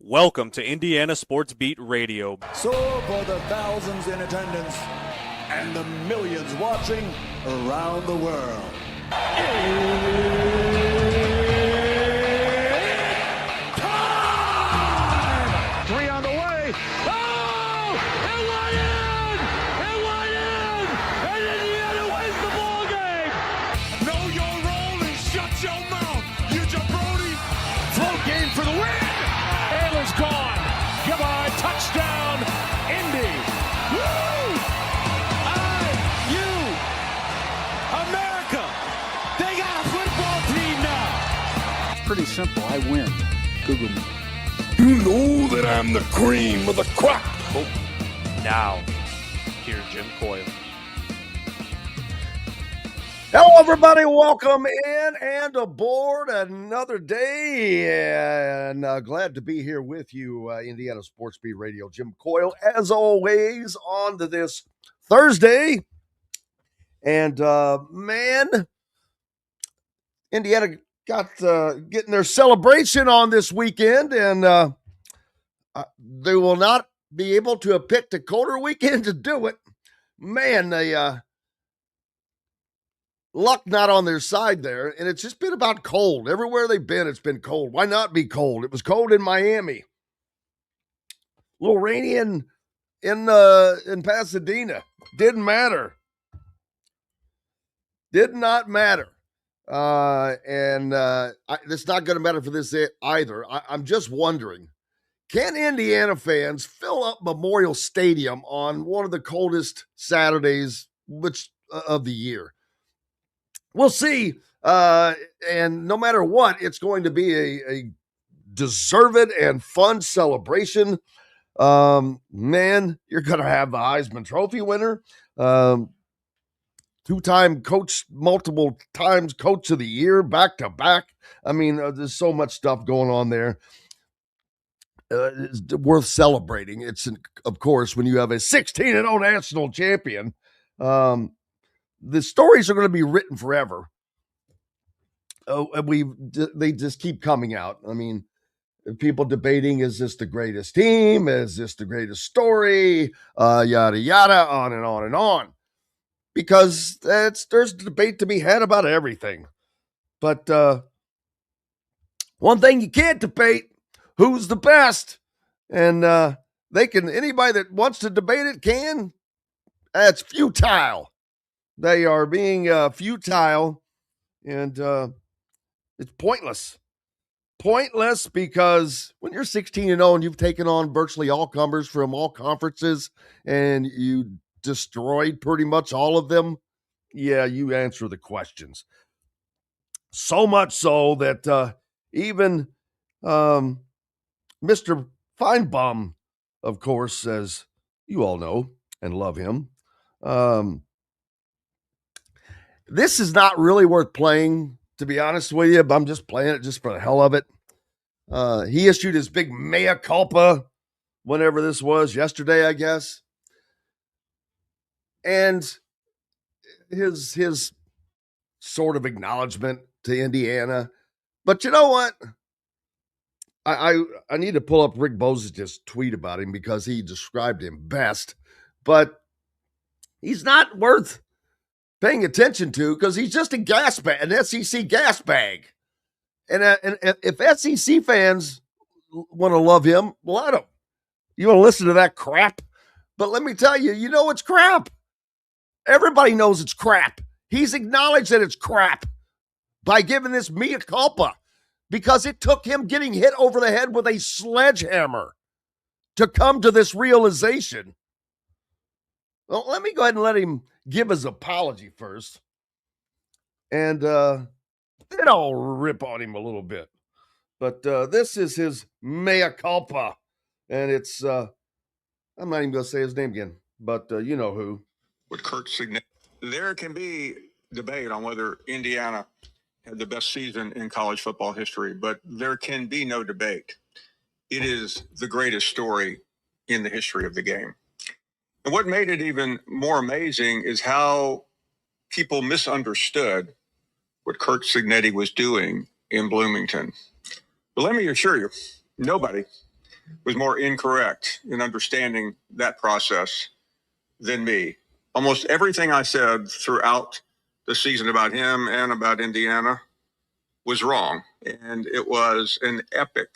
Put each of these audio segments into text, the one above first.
Welcome to Indiana Sports Beat Radio. So for the thousands in attendance and the millions watching around the world. Time! Three on the way. Oh! It went in! It went in! And Indiana wins the ball game! Know your role and shut your mouth, you jabroni! Float game for the win! Ayler's gone. Goodbye. Touchdown, Indy. Woo! IU. America. They got a football team now. It's pretty simple. I win. Google me. You know that I'm the cream of the crop. Now, here's Jim Coyle. Hello, everybody. Welcome in and aboard another day. And glad to be here with you, Indiana Sports Beat Radio. Jim Coyle, as always, on to this Thursday. And, man, Indiana got getting their celebration on this weekend. And they will not be able to have picked a colder weekend to do it. Man, they... luck not on their side there, and it's just been about cold. Everywhere they've been, it's been cold. Why not be cold? It was cold in Miami. A little rainy in Pasadena. Didn't matter. Did not matter. It's not going to matter for this either. I'm just wondering, can Indiana fans fill up Memorial Stadium on one of the coldest Saturdays of the year? We'll see. And no matter what, it's going to be a deserved and fun celebration. Man, you're going to have the Heisman Trophy winner, two-time coach, multiple times coach of the year, back-to-back. I mean, there's so much stuff going on there. It's worth celebrating. It's, of course, when you have a 16-0 national champion. The stories are going to be written forever. They just keep coming out. I mean, people debating, is this the greatest team? Is this the greatest story? Yada, yada, on and on and on. Because there's debate to be had about everything. But one thing you can't debate, who's the best? And anybody that wants to debate it can. That's futile. They are being futile, and it's pointless. Pointless because when you're 16-0 and you've taken on virtually all comers from all conferences and you destroyed pretty much all of them, yeah, you answer the questions. So much so that even Mr. Feinbaum, of course, as you all know and love him, this is not really worth playing, to be honest with you, but I'm just playing it just for the hell of it. He issued his big mea culpa, whenever this was, yesterday, I guess. And his sort of acknowledgement to Indiana. But you know what? I need to pull up Rick Bozich's tweet about him because he described him best. But he's not worth paying attention to because he's just a gas bag, an SEC gas bag. And if SEC fans want to love him, let them. You want to listen to that crap? But let me tell you, you know it's crap. Everybody knows it's crap. He's acknowledged that it's crap by giving this mea culpa because it took him getting hit over the head with a sledgehammer to come to this realization. Well, let me go ahead and let him give his apology first. And then I'll rip on him a little bit. But this is his mea culpa. And it's, I'm not even going to say his name again, but you know who. With Kurt Signet. There can be debate on whether Indiana had the best season in college football history, but there can be no debate. It is the greatest story in the history of the game. And what made it even more amazing is how people misunderstood what Kurt Signetti was doing in Bloomington. But let me assure you, nobody was more incorrect in understanding that process than me. Almost everything I said throughout the season about him and about Indiana was wrong, and it was an epic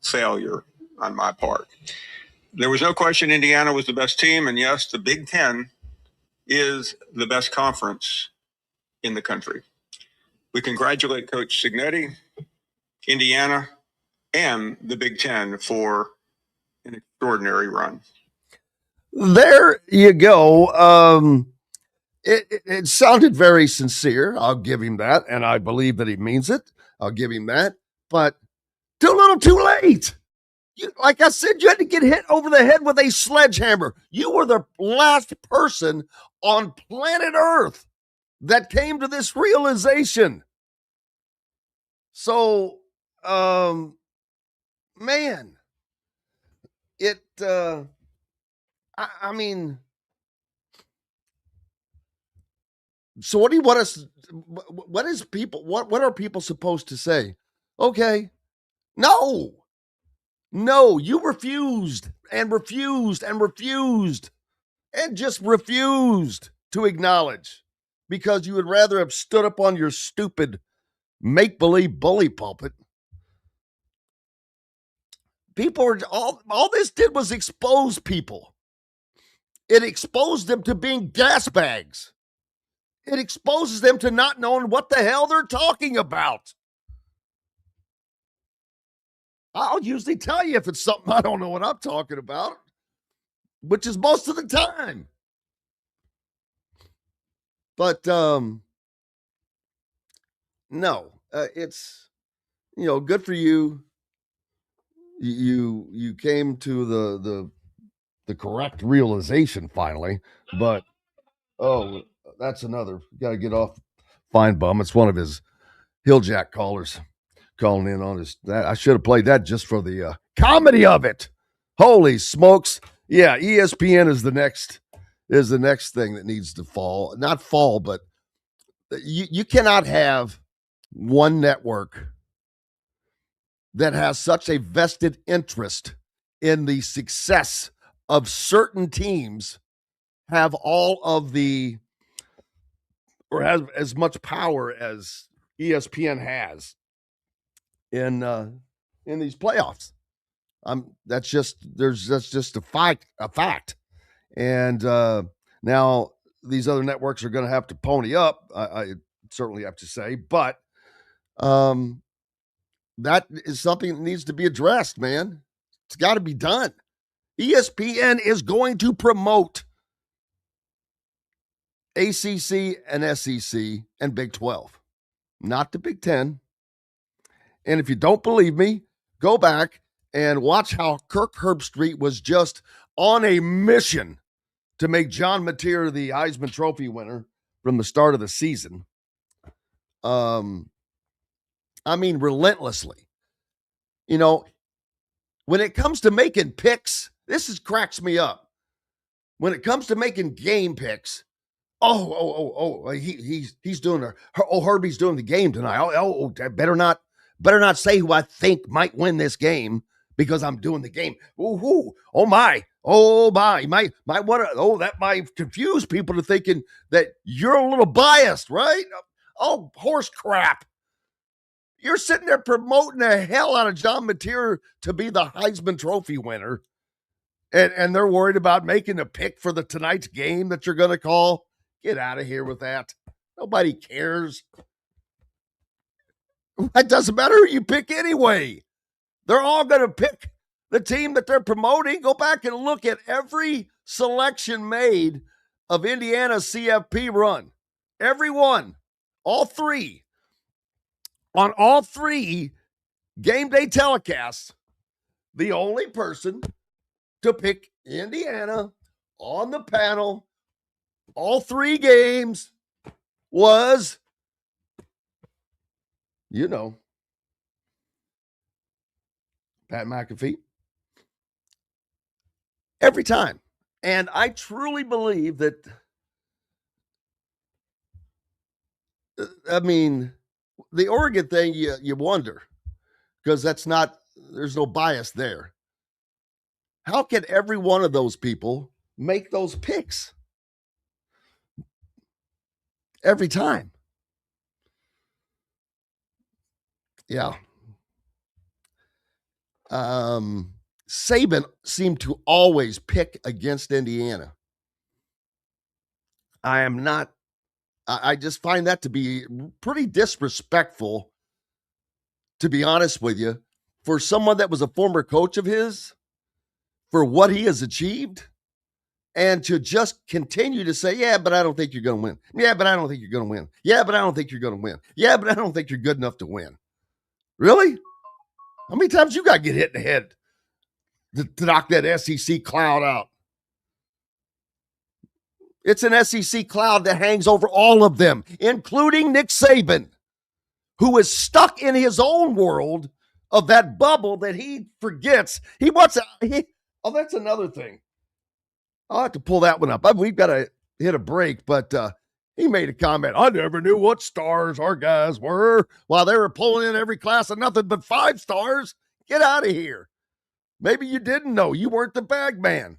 failure on my part. There was no question Indiana was the best team, and yes, the Big Ten is the best conference in the country. We congratulate Coach Cignetti, Indiana, and the Big Ten for an extraordinary run. There you go. It sounded very sincere. I'll give him that, and I believe that he means it. I'll give him that, but too little, too late. Like I said, you had to get hit over the head with a sledgehammer. You were the last person on planet Earth that came to this realization. So, man, I mean, so what do you want us? What is people? What are people supposed to say? Okay, no, you refused and refused and refused and just refused to acknowledge because you would rather have stood up on your stupid make-believe bully pulpit. People are all this did was expose people. It exposed them to being gas bags. It exposes them to not knowing what the hell they're talking about. I'll usually tell you if it's something I don't know what I'm talking about, which is most of the time. But no, it's good for you. You came to the correct realization finally, but that's another. Got to get off Fine Bum. It's one of his Hilljack callers calling in on his. I should have played that just for the comedy of it. Holy smokes! Yeah, ESPN is the next thing that needs to fall. Not fall, but you cannot have one network that has such a vested interest in the success of certain teams have all of the or has as much power as ESPN has in these playoffs. That's just a fact. And now these other networks are going to have to pony up. I certainly have to say, but that is something that needs to be addressed, man. It's got to be done. ESPN is going to promote ACC and SEC and Big 12, not the Big 10. And if you don't believe me, go back and watch how Kirk Herbstreit was just on a mission to make John Mateer the Heisman Trophy winner from the start of the season. I mean, relentlessly. When it comes to making picks, this cracks me up. When it comes to making game picks, he's doing Herbie's doing the game tonight. Better not say who I think might win this game because I'm doing the game. Oh my, might want that might confuse people to thinking that you're a little biased, right? Oh, horse crap. You're sitting there promoting the hell out of John Mateer to be the Heisman Trophy winner. And they're worried about making a pick for tonight's game that you're going to call. Get out of here with that. Nobody cares. It doesn't matter who you pick anyway. They're all going to pick the team that they're promoting. Go back and look at every selection made of Indiana's CFP run. Every one. All three. On all three game day telecasts, the only person to pick Indiana on the panel all three games was, Pat McAfee. Every time. And I truly believe that, the Oregon thing, you wonder, because there's no bias there. How can every one of those people make those picks every time? Yeah. Saban seemed to always pick against Indiana. I just find that to be pretty disrespectful, to be honest with you, for someone that was a former coach of his, for what he has achieved, and to just continue to say, yeah, but I don't think you're going to win. Yeah, but I don't think you're going to win. Yeah, but I don't think you're going to win. Yeah, but I don't think you're good enough to win. Really? How many times you got to get hit in the head to knock that SEC cloud out? It's an SEC cloud that hangs over all of them, including Nick Saban, who is stuck in his own world of that bubble that he forgets. Oh, that's another thing. I'll have to pull that one up. We've got to hit a break, but he made a comment. I never knew what stars our guys were while they were pulling in every class of nothing but 5 stars. Get out of here. Maybe you didn't know. You weren't the bag man.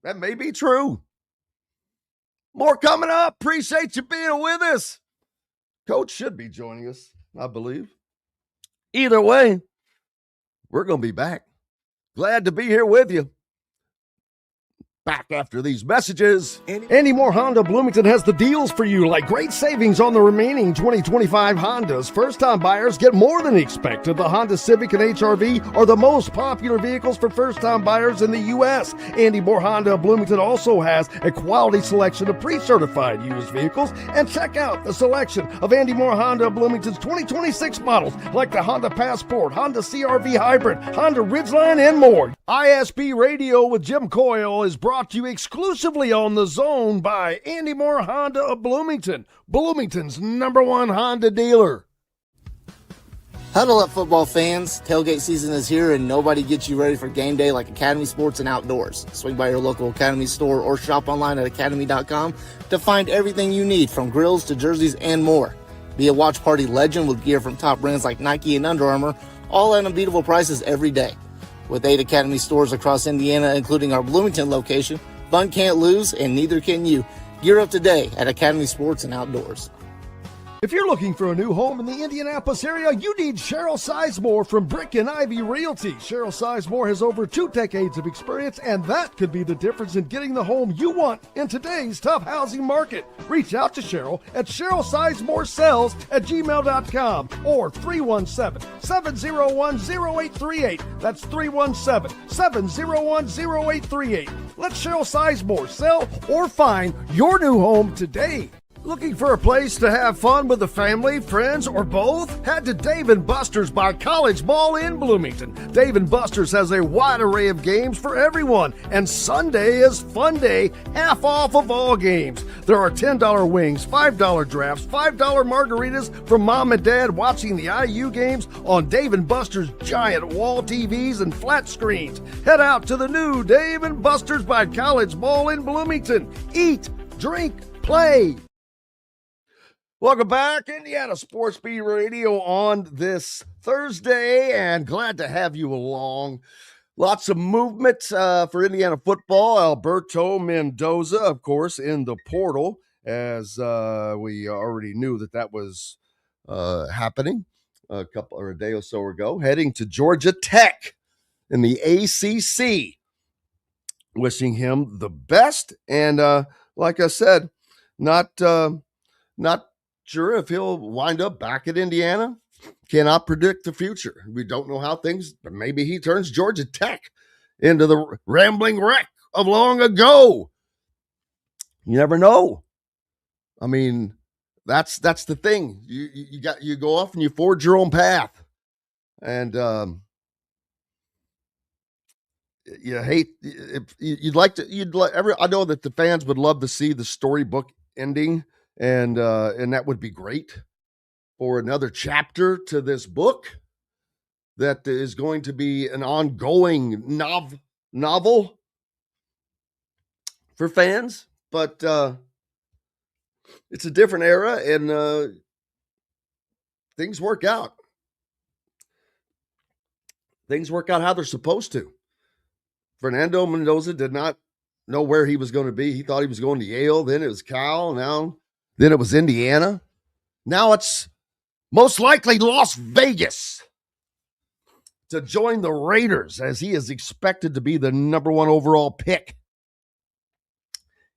That may be true. More coming up. Appreciate you being with us. Coach should be joining us, I believe. Either way, we're going to be back. Glad to be here with you. Back after these messages. Andy Moore Honda Bloomington has the deals for you, like great savings on the remaining 2025 Hondas. First-time buyers get more than expected. The Honda Civic and HR-V are the most popular vehicles for first-time buyers in the U.S. Andy Moore Honda Bloomington also has a quality selection of pre-certified used vehicles. And check out the selection of Andy Moore Honda Bloomington's 2026 models, like the Honda Passport, Honda CR-V Hybrid, Honda Ridgeline, and more. ISB Radio with Jim Coyle is brought to you exclusively on The Zone by Andy Moore Honda of Bloomington, Bloomington's #1 Honda dealer. Huddle up, football fans. Tailgate season is here, and nobody gets you ready for game day like Academy Sports and Outdoors. Swing by your local Academy store or shop online at academy.com to find everything you need, from grills to jerseys and more. Be a watch party legend with gear from top brands like Nike and Under Armour, all at unbeatable prices every day. With 8 Academy stores across Indiana, including our Bloomington location, fun can't lose, and neither can you. Gear up today at Academy Sports and Outdoors. If you're looking for a new home in the Indianapolis area, you need Cheryl Sizemore from Brick and Ivy Realty. Cheryl Sizemore has over 2 decades of experience, and that could be the difference in getting the home you want in today's tough housing market. Reach out to Cheryl at CherylSizemoreSells@gmail.com or 317-701-0838. That's 317-701-0838. Let Cheryl Sizemore sell or find your new home today. Looking for a place to have fun with the family, friends, or both? Head to Dave & Buster's by College Mall in Bloomington. Dave & Buster's has a wide array of games for everyone, and Sunday is Fun Day, half off of all games. There are $10 wings, $5 drafts, $5 margaritas from mom and dad watching the IU games on Dave & Buster's giant wall TVs and flat screens. Head out to the new Dave & Buster's by College Mall in Bloomington. Eat, drink, play. Welcome back, Indiana Sports Beat Radio on this Thursday, and glad to have you along. Lots of movement for Indiana football. Alberto Mendoza, of course, in the portal, as we already knew that was happening a day or so ago, heading to Georgia Tech in the ACC. Wishing him the best, and like I said, not sure if he'll wind up back at Indiana. Cannot predict the future. We don't know how things, but maybe he turns Georgia Tech into the rambling wreck of long ago. You never know. I mean, that's the thing. You go off and you forge your own path. And you hate I know that the fans would love to see the storybook ending. And that would be great for another chapter to this book that is going to be an ongoing novel for fans. But it's a different era, and things work out. things work out how they're supposed to. Fernando Mendoza did not know where he was going to be. He thought he was going to Yale. Then it was Cal. Then it was Indiana. Now it's most likely Las Vegas to join the Raiders, as he is expected to be the number 1 overall pick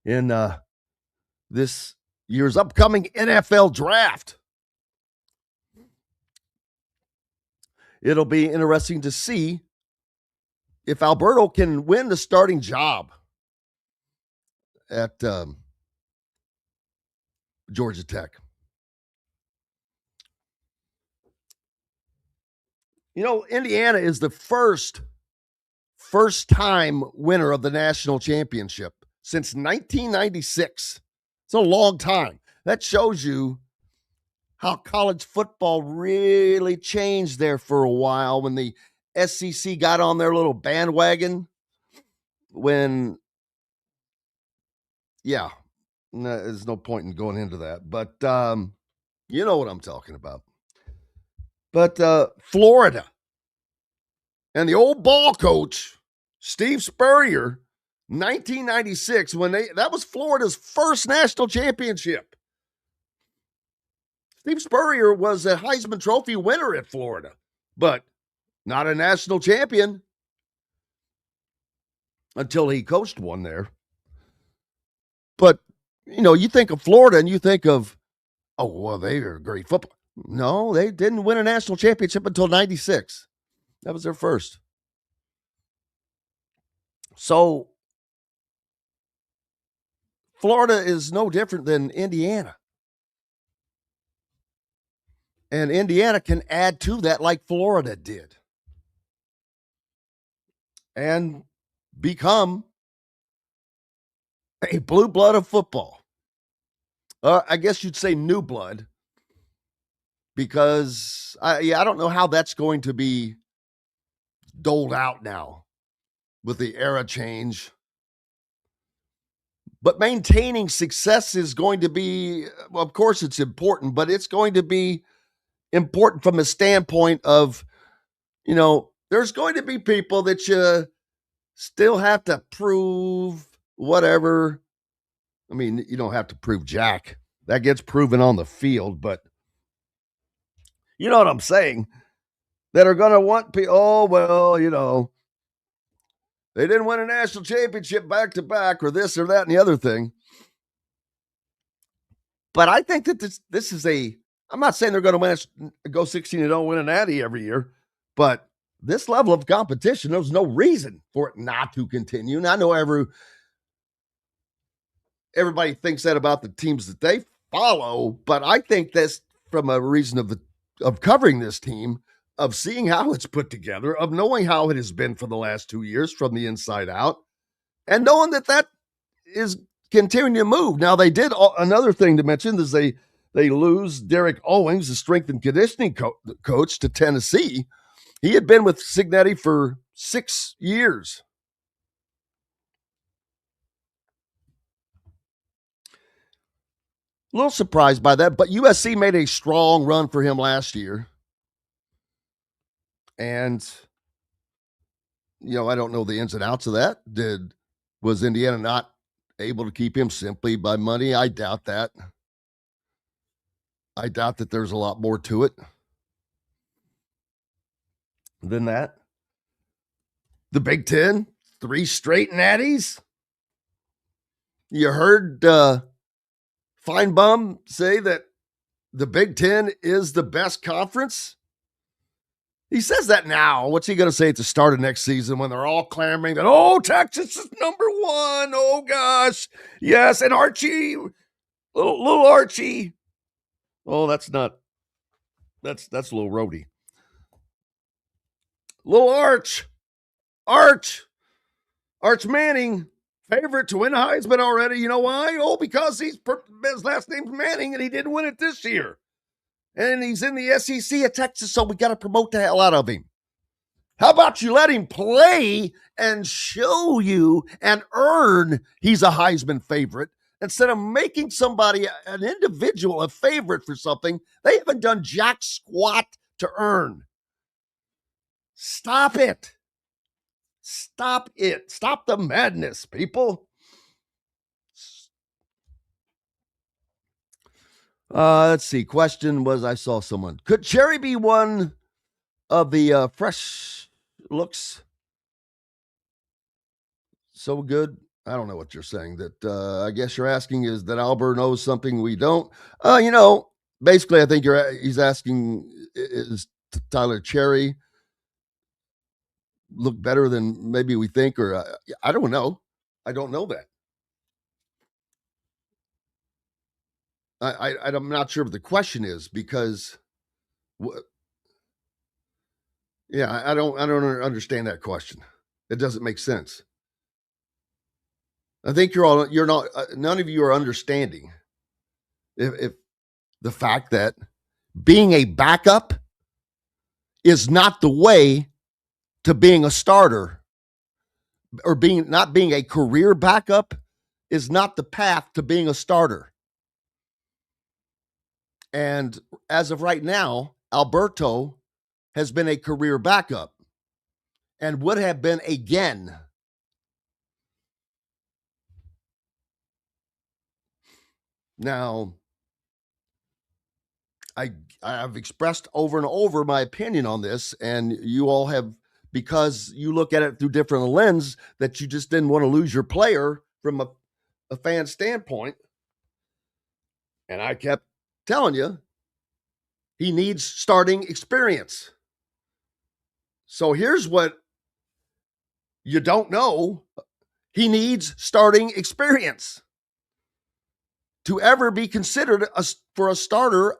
in this year's upcoming NFL draft. It'll be interesting to see if Alberto can win the starting job at Georgia Tech. You know, Indiana is the first-time winner of the national championship since 1996. It's a long time. That shows you how college football really changed there for a while when the SEC got on their little bandwagon. There's no point in going into that. But you know what I'm talking about. But Florida and the old ball coach, Steve Spurrier, 1996, that was Florida's first national championship. Steve Spurrier was a Heisman Trophy winner at Florida, but not a national champion until he coached one there. But, you know, you think of Florida and you think of, oh, well, they are great football. No, they didn't win a national championship until 96. That was their first. So Florida is no different than Indiana. And Indiana can add to that like Florida did and become a blue blood of football. I guess you'd say new blood, because I don't know how that's going to be doled out now with the era change. But maintaining success is going to be, well, of course it's important, but it's going to be important from a standpoint of, you know, there's going to be people that you still have to prove whatever. I mean, you don't have to prove jack. That gets proven on the field, but you know what I'm saying? That are going to want people, oh, well, you know, they didn't win a national championship back to back or this or that and the other thing. But I think that this is I'm not saying they're going to go 16-0, win a natty every year, but this level of competition, there's no reason for it not to continue. And I know everybody thinks that about the teams that they follow, but I think that's from a reason of covering this team, of seeing how it's put together, of knowing how it has been for the last 2 years from the inside out, and knowing that is continuing to move. Now, they did another thing to mention is they lose Derek Owings, the strength and conditioning coach, to Tennessee. He had been with Cignetti for 6 years. A little surprised by that, but USC made a strong run for him last year. And, you know, I don't know the ins and outs of that. Was Indiana not able to keep him simply by money? I doubt that. I doubt that there's a lot more to it than that. The Big Ten, 3 straight natties. You heard Feinbaum say that the Big Ten is the best conference. He says that now. What's he going to say at the start of next season when they're all clamoring that, oh, Texas is number 1. Oh, gosh. Yes, and Archie, little Archie. Oh, that's a little roadie. Little Arch Manning, favorite to win Heisman already. You know why? Oh, because his last name's Manning and he didn't win it this year. And he's in the SEC at Texas, so we got to promote the hell out of him. How about you let him play and show you and earn he's a Heisman favorite instead of making somebody, an individual, a favorite for something they haven't done jack squat to earn. Stop it. Stop it. Stop the madness, people. Let's see. Question was, I saw someone. Could Cherry be one of the fresh looks? So good. I don't know what you're saying. That I guess you're asking is that Albert knows something we don't. Basically, I think he's asking, is Tyler Cherry look better than maybe we think, or I don't know. I don't know that. I'm not sure what the question is because, I don't understand that question. It doesn't make sense. I think you're not, none of you are understanding if the fact that being a backup is not the way to being a starter, or not being a career backup is not the path to being a starter. And as of right now, Alberto has been a career backup and would have been again. Now, I've expressed over and over my opinion on this, and you all have, because you look at it through different lens, that you just didn't want to lose your player from a fan standpoint. And I kept telling you, he needs starting experience. So here's what you don't know. He needs starting experience to ever be considered for a starter,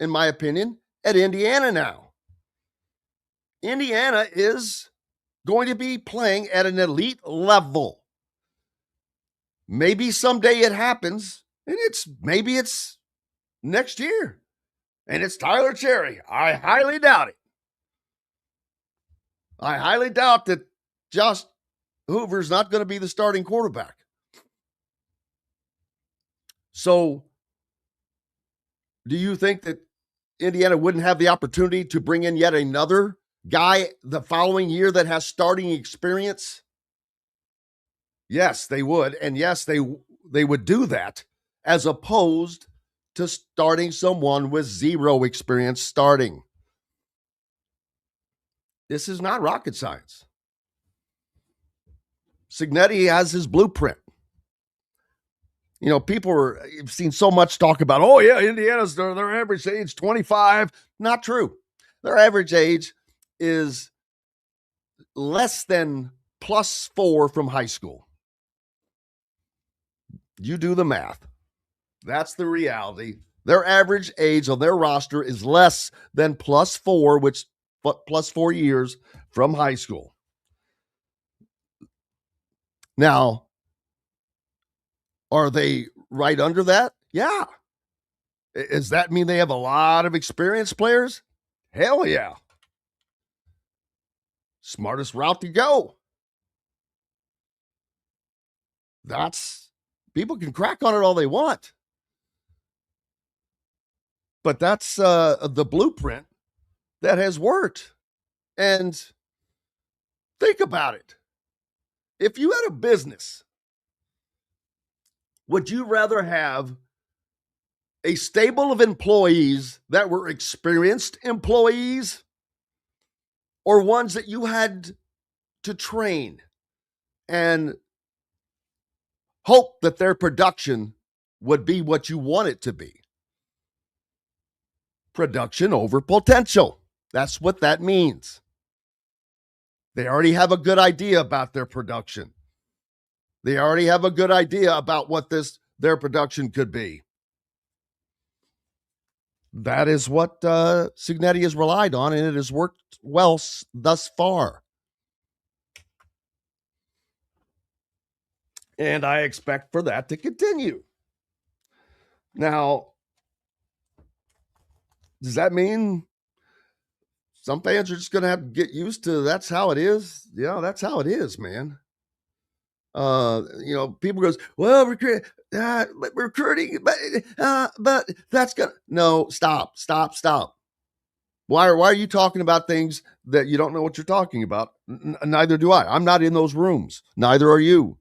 in my opinion, at Indiana now. Indiana is going to be playing at an elite level. Maybe someday it happens, and maybe it's next year, and it's Tyler Cherry. I highly doubt it. I highly doubt that Josh Hoover's not going to be the starting quarterback. So, do you think that Indiana wouldn't have the opportunity to bring in yet another guy the following year that has starting experience? Yes, they would. And yes, they would do that, as opposed to starting someone with zero experience starting. This is not rocket science. Cignetti has his blueprint. People have seen so much talk about, oh yeah, Indiana's their average age 25. Not true. Their average age is less than +4 from high school. You do the math. That's the reality. Their average age on their roster is less than +4, which +4 years from high school. Now, are they right under that? Yeah. Does that mean they have a lot of experienced players? Hell yeah. Smartest route to go. People can crack on it all they want. But that's the blueprint that has worked. And think about it. If you had a business, would you rather have a stable of employees that were experienced employees, or ones that you had to train and hope that their production would be what you want it to be? Production over potential. That's what that means. They already have a good idea about their production. They already have a good idea about what their production could be. That is what Cignetti has relied on, and it has worked well thus far. And I expect for that to continue. Now, does that mean some fans are just going to have to get used to that's how it is? Yeah, that's how it is, man. People goes, well, recruiting, but that's gonna, no, stop. Why are you talking about things that you don't know what you're talking about? Neither do I. I'm not in those rooms. Neither are you.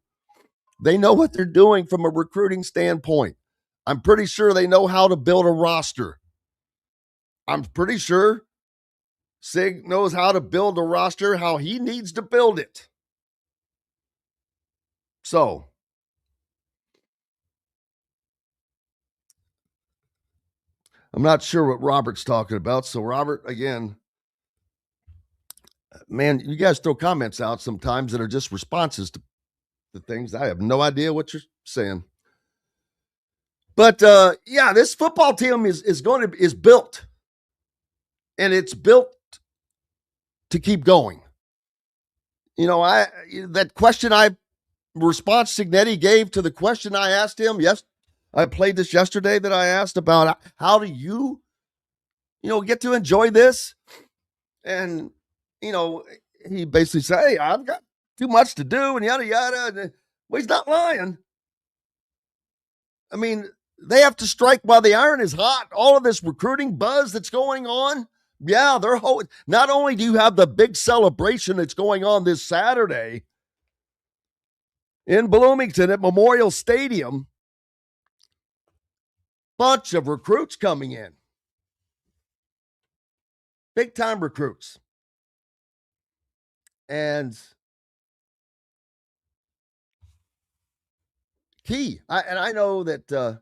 They know what they're doing from a recruiting standpoint. I'm pretty sure they know how to build a roster. I'm pretty sure Sig knows how to build a roster, how he needs to build it. So, I'm not sure what Robert's talking about. So, Robert, again, man, you guys throw comments out sometimes that are just responses to things. I have no idea what you're saying. But yeah, this football team is built, and it's built to keep going. You know, that question response Signetti gave to the question I asked him. Yes, I played this yesterday that I asked about how do you get to enjoy this, and he basically said, "Hey, I've got too much to do," and yada yada. Well, he's not lying. I mean, they have to strike while the iron is hot. All of this recruiting buzz that's going on. Yeah, not only do you have the big celebration that's going on this Saturday in Bloomington at Memorial Stadium, bunch of recruits coming in. Big time recruits. And key. I know that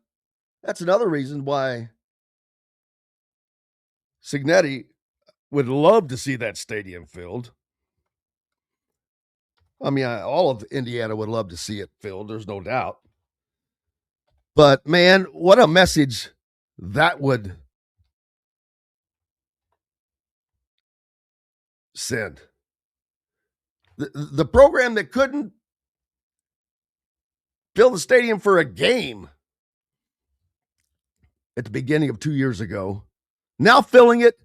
that's another reason why Signetti would love to see that stadium filled. I mean, all of Indiana would love to see it filled. There's no doubt. But, man, what a message that would send. The program that couldn't fill the stadium for a game at the beginning of 2 years ago, now filling it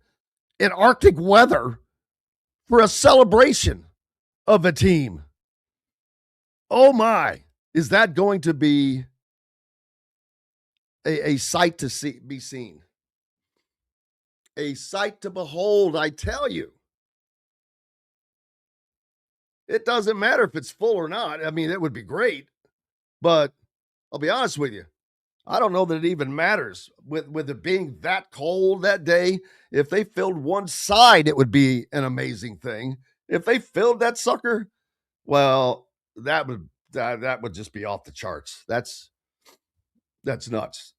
in Arctic weather for a celebration of a team. Oh my, is that going to be a sight to be seen? A sight to behold, I tell you. It doesn't matter if it's full or not. I mean, it would be great, but I'll be honest with you. I don't know that it even matters with it being that cold that day. If they filled one side, it would be an amazing thing. If they filled that sucker, well, that would just be off the charts. That's nuts.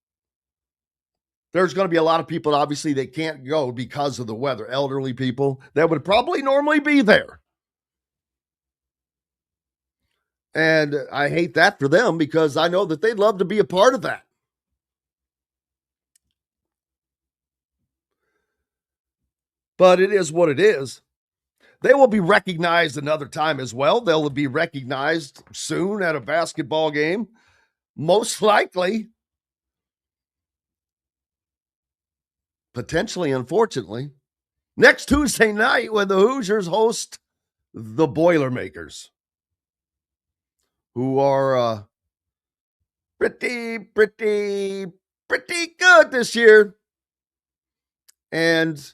There's going to be a lot of people, obviously, they can't go because of the weather. Elderly people that would probably normally be there. And I hate that for them because I know that they'd love to be a part of that. But it is what it is. They will be recognized another time as well. They'll be recognized soon at a basketball game. Most likely. Potentially, unfortunately. Next Tuesday night when the Hoosiers host the Boilermakers, who are pretty good this year. And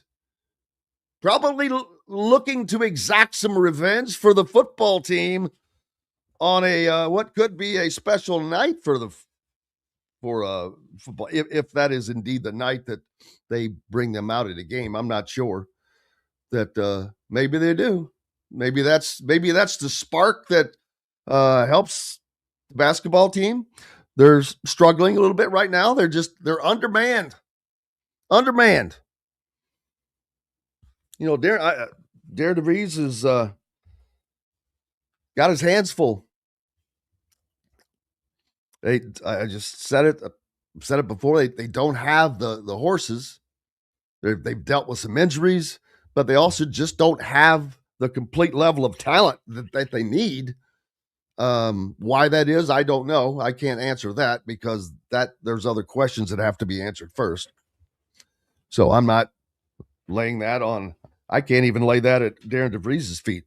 probably looking to exact some revenge for the football team on a what could be a special night for football, if that is indeed the night that they bring them out at a game. I'm not sure that maybe they do. Maybe that's the spark that helps the basketball team. They're struggling a little bit right now. They're undermanned. You know, Darren DeVries has got his hands full. I just said it before. They don't have the horses. They've dealt with some injuries, but they also just don't have the complete level of talent that they need. Why that is, I don't know. I can't answer that because there's other questions that have to be answered first. So I'm not laying that on. I can't even lay that at Darren DeVries' feet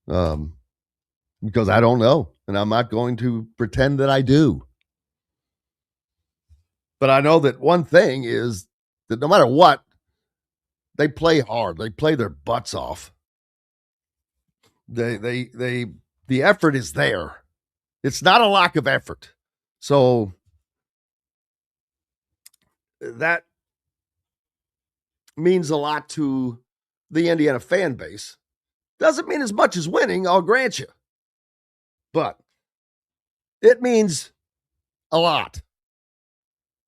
because I don't know, and I'm not going to pretend that I do. But I know that one thing is that no matter what, They play hard. They play their butts off. The effort is there. It's not a lack of effort. So that means a lot to the Indiana fan base. Doesn't mean as much as winning, I'll grant you. But it means a lot.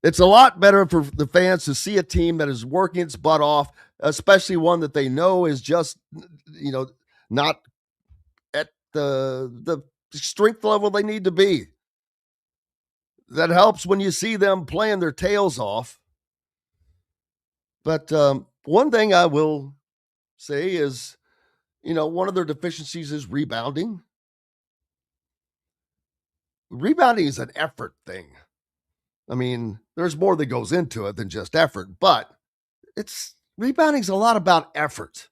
It's a lot better for the fans to see a team that is working its butt off, especially one that they know is just, not at the strength level they need to be. That helps when you see them playing their tails off. But one thing I will say is, one of their deficiencies is rebounding. Rebounding is an effort thing. I mean, there's more that goes into it than just effort, but rebounding's a lot about effort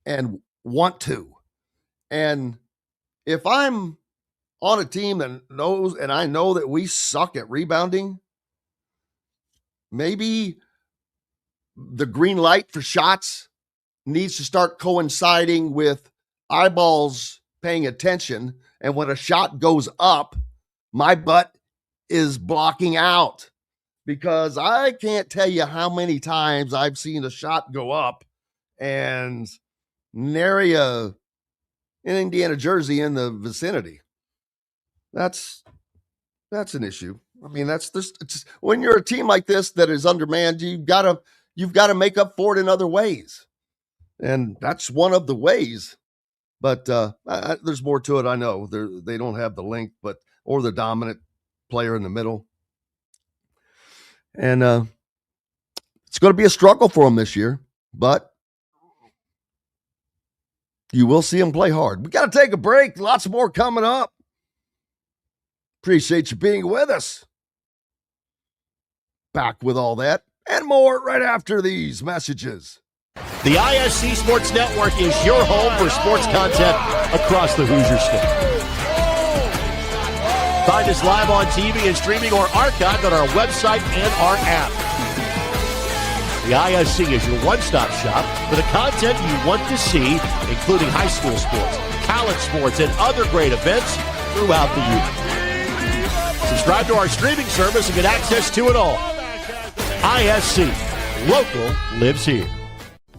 and want to. And if I'm on a team that knows, and I know that we suck at rebounding, maybe the green light for shots needs to start coinciding with eyeballs paying attention. And when a shot goes up, my butt is blocking out, because I can't tell you how many times I've seen a shot go up and nary an Indiana jersey in the vicinity. That's an issue. I mean, when you're a team like this that is undermanned, you've got to make up for it in other ways. And that's one of the ways. But there's more to it. I know they don't have the length, or the dominant player in the middle. And it's going to be a struggle for them this year, but you will see them play hard. We got to take a break. Lots more coming up. Appreciate you being with us. Back with all that and more right after these messages. The ISC Sports Network is your home for sports content across the Hoosier State. Find us live on TV and streaming or archived on our website and our app. The ISC is your one-stop shop for the content you want to see, including high school sports, college sports, and other great events throughout the year. Subscribe to our streaming service and get access to it all. ISC. Local lives here.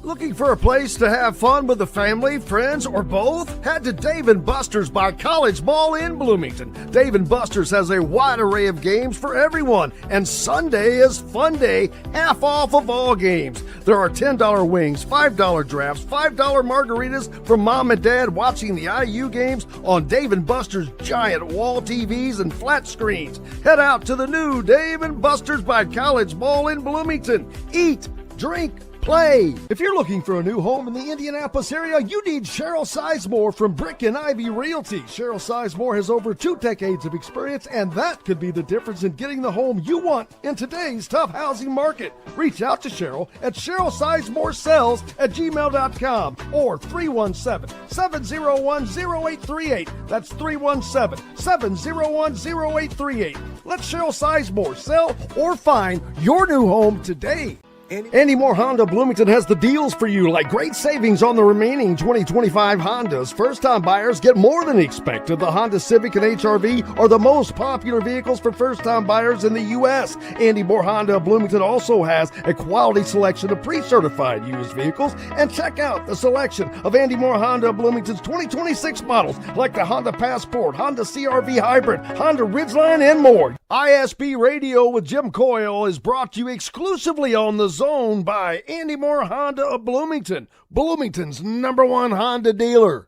Looking for a place to have fun with the family, friends, or both? Head to Dave & Buster's by College Mall in Bloomington. Dave & Buster's has a wide array of games for everyone, and Sunday is Fun Day, half off of all games. There are $10 wings, $5 drafts, $5 margaritas for mom and dad watching the IU games on Dave & Buster's giant wall TVs and flat screens. Head out to the new Dave & Buster's by College Mall in Bloomington. Eat, drink, play. If you're looking for a new home in the Indianapolis area, you need Cheryl Sizemore from Brick and Ivy Realty. Cheryl Sizemore has over 2 decades of experience, and that could be the difference in getting the home you want in today's tough housing market. Reach out to Cheryl at CherylSizemoreSells@gmail.com or 317-701-0838. That's 317-701-0838. Let Cheryl Sizemore sell or find your new home today. Andy Moore Honda Bloomington has the deals for you, like great savings on the remaining 2025 Hondas. First-time buyers get more than expected. The Honda Civic and HR-V are the most popular vehicles for first-time buyers in the U.S. Andy Moore Honda Bloomington also has a quality selection of pre-certified used vehicles. And check out the selection of Andy Moore Honda Bloomington's 2026 models, like the Honda Passport, Honda CR-V Hybrid, Honda Ridgeline, and more. ISB Radio with Jim Coyle is brought to you exclusively on the Zone by Andy Moore Honda of Bloomington, Bloomington's #1 Honda dealer.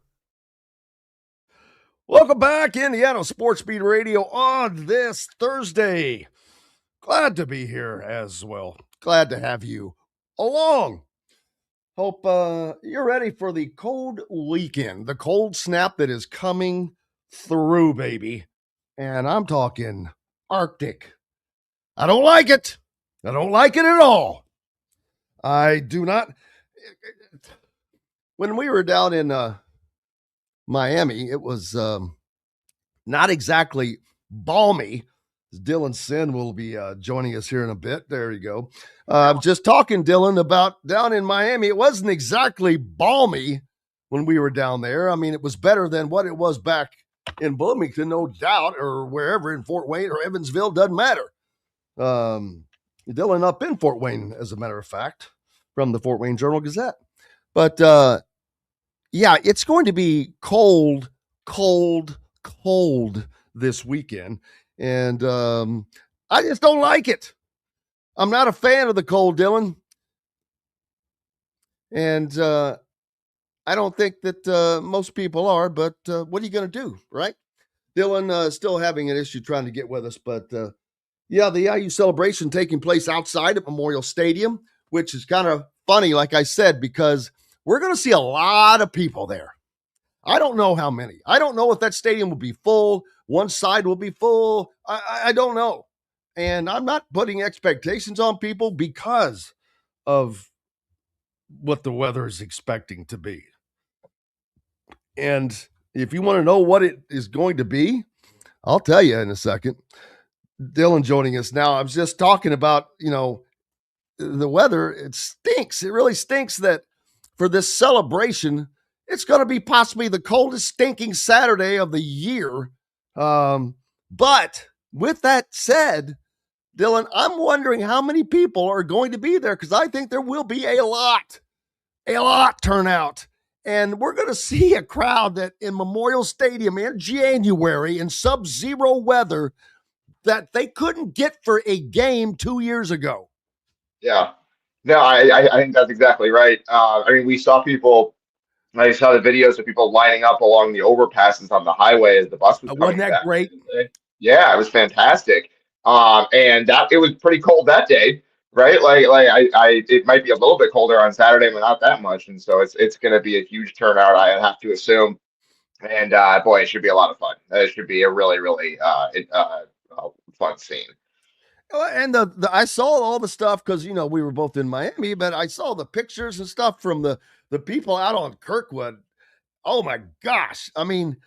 Welcome back, Indiana Sports Beat Radio on this Thursday. Glad to be here as well. Glad to have you along. Hope you're ready for the cold weekend, the cold snap that is coming through, baby. And I'm talking Arctic. I don't like it. I don't like it at all. I do not. When we were down in Miami, it was not exactly balmy, Dylan Sinn will be joining us here in a bit. There you go. I'm just talking, Dylan, about down in Miami. It wasn't exactly balmy when we were down there. I mean, it was better than what it was back in Bloomington, no doubt, or wherever in Fort Wayne or Evansville, doesn't matter. Dylan up in Fort Wayne, as a matter of fact, from the Fort Wayne Journal-Gazette. But, yeah, it's going to be cold this weekend. And I just don't like it. I'm not a fan of the cold, Dylan. And I don't think that most people are, but what are you going to do, right? Dylan still having an issue trying to get with us. But, yeah, the IU celebration taking place outside at Memorial Stadium, which is kind of funny, like I said, because we're going to see a lot of people there. I don't know how many. I don't know if that stadium will be full. One side will be full. I don't know. And I'm not putting expectations on people because of what the weather is expecting to be. And if you want to know what it is going to be, I'll tell you in a second. Dylan joining us now. I was just talking about, the weather. It stinks. It really stinks that for this celebration, it's going to be possibly the coldest stinking Saturday of the year. But with that said, Dylan, I'm wondering how many people are going to be there, because I think there will be a lot turnout. And we're going to see a crowd that in Memorial Stadium in January in sub-zero weather that they couldn't get for a game 2 years ago. Yeah. No, I think that's exactly right. I mean, we saw people. I saw the videos of people lining up along the overpasses on the highway as the bus was coming Wasn't that back. great? Yeah, it was fantastic. And that it was pretty cold that day, right? Like it might be a little bit colder on Saturday, but not that much. And so it's going to be a huge turnout, I have to assume. And boy, it should be a lot of fun. It should be a really, really fun scene. And I saw all the stuff because, we were both in Miami, but I saw the pictures and stuff from the people out on Kirkwood. Oh my gosh. I mean,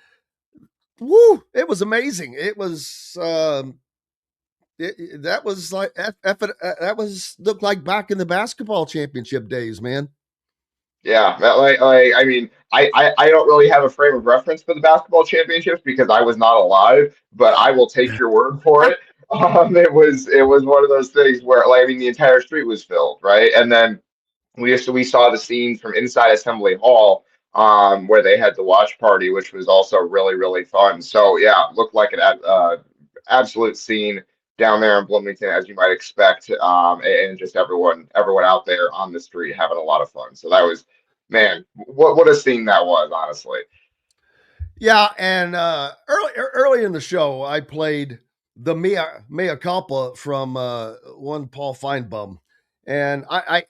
woo, it was amazing. It was, that was like, looked like back in the basketball championship days, man. Yeah, I mean, I don't really have a frame of reference for the basketball championships because I was not alive, but I will take your word for it. It was one of those things where, I mean, the entire street was filled, right? And then we saw the scenes from inside Assembly Hall, where they had the watch party, which was also really, really fun. So yeah, looked like an absolute scene down there in Bloomington, as you might expect, and just everyone out there on the street having a lot of fun. So that was, man, what a scene that was, honestly. Yeah, and early in the show, I played the Mea Culpa from one Paul Feinbaum, and I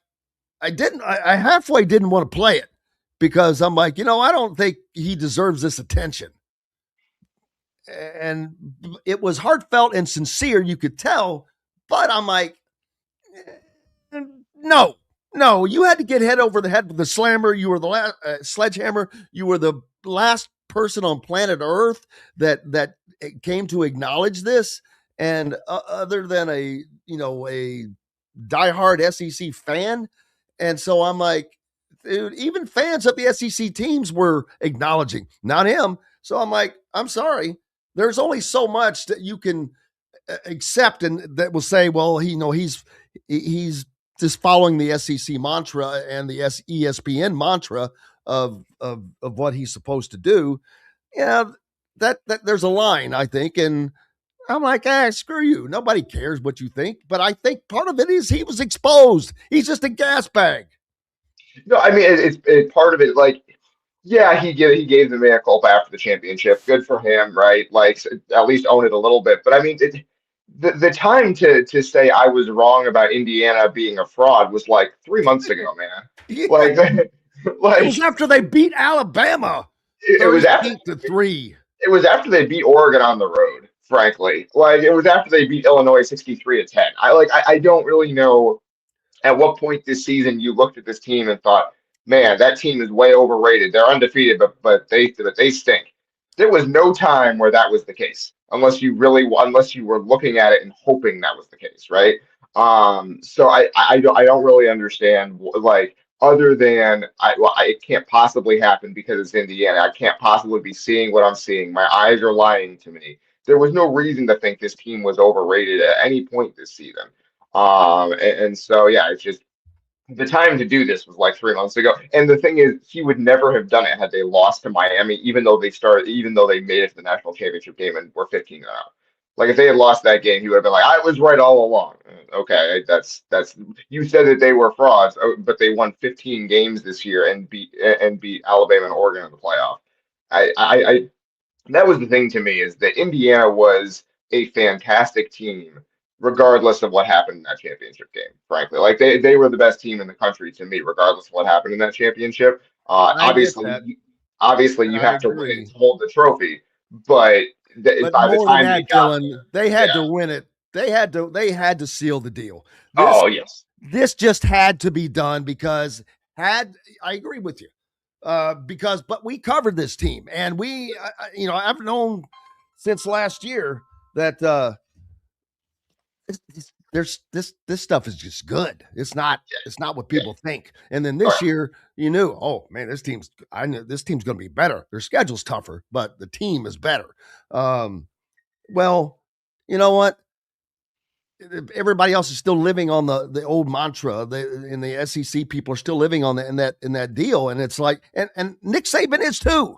halfway didn't want to play it because I'm like, I don't think he deserves this attention. And it was heartfelt and sincere, you could tell, but I'm like, no, you had to get head over the head with the slammer. You were the last sledgehammer. You were the last person on planet Earth that came to acknowledge this. And other than a diehard SEC fan. And so I'm like, dude, even fans of the SEC teams were acknowledging, not him. So I'm like, I'm sorry. There's only so much that you can accept and that will say, well, he's just following the SEC mantra and the ESPN mantra of what he's supposed to do. Yeah, that there's a line, I think. And I'm like, screw you. Nobody cares what you think. But I think part of it is he was exposed. He's just a gas bag. No, I mean, it's part of it. Like, yeah, he gave the mea culpa after the championship. Good for him, right? Like, at least own it a little bit. But I mean, the time to say I was wrong about Indiana being a fraud was like 3 months ago, man. Yeah. Like, it was after they beat Alabama. It was after 3. It was after they beat Oregon on the road. Frankly, like it was after they beat Illinois 63-10. I don't really know at what point this season you looked at this team and thought, man, that team is way overrated. They're undefeated, but they stink. There was no time where that was the case, unless you were looking at it and hoping that was the case, right? So I don't really understand, like, other than it can't possibly happen because it's Indiana. I can't possibly be seeing what I'm seeing. My eyes are lying to me. There was no reason to think this team was overrated at any point this season. And so yeah, it's just the time to do this was like 3 months ago. And the thing is, he would never have done it had they lost to Miami, even though they made it to the national championship game and were 15 and out. Like if they had lost that game, he would have been like, "I was right all along." Okay, that's you said that they were frauds, but they won 15 games this year and beat Alabama and Oregon in the playoff. I that was the thing to me is that Indiana was a fantastic team, regardless of what happened in that championship game. Frankly, like they were the best team in the country to me, regardless of what happened in that championship. I get that. Obviously, you I have to agree. win to hold the trophy, but But by the more than time they that, got Dylan, there, they had yeah. to win it. They had to seal the deal. Oh yes, This just had to be done because I agree with you. But we covered this team and I've known since last year that there's this stuff is just good. It's not what people think. And then this year, you knew, oh man, I knew this team's going to be better. Their schedule's tougher, but the team is better. Well, you know what? Everybody else is still living on the old mantra. In the SEC, people are still living on in that deal, and it's like, and Nick Saban is too.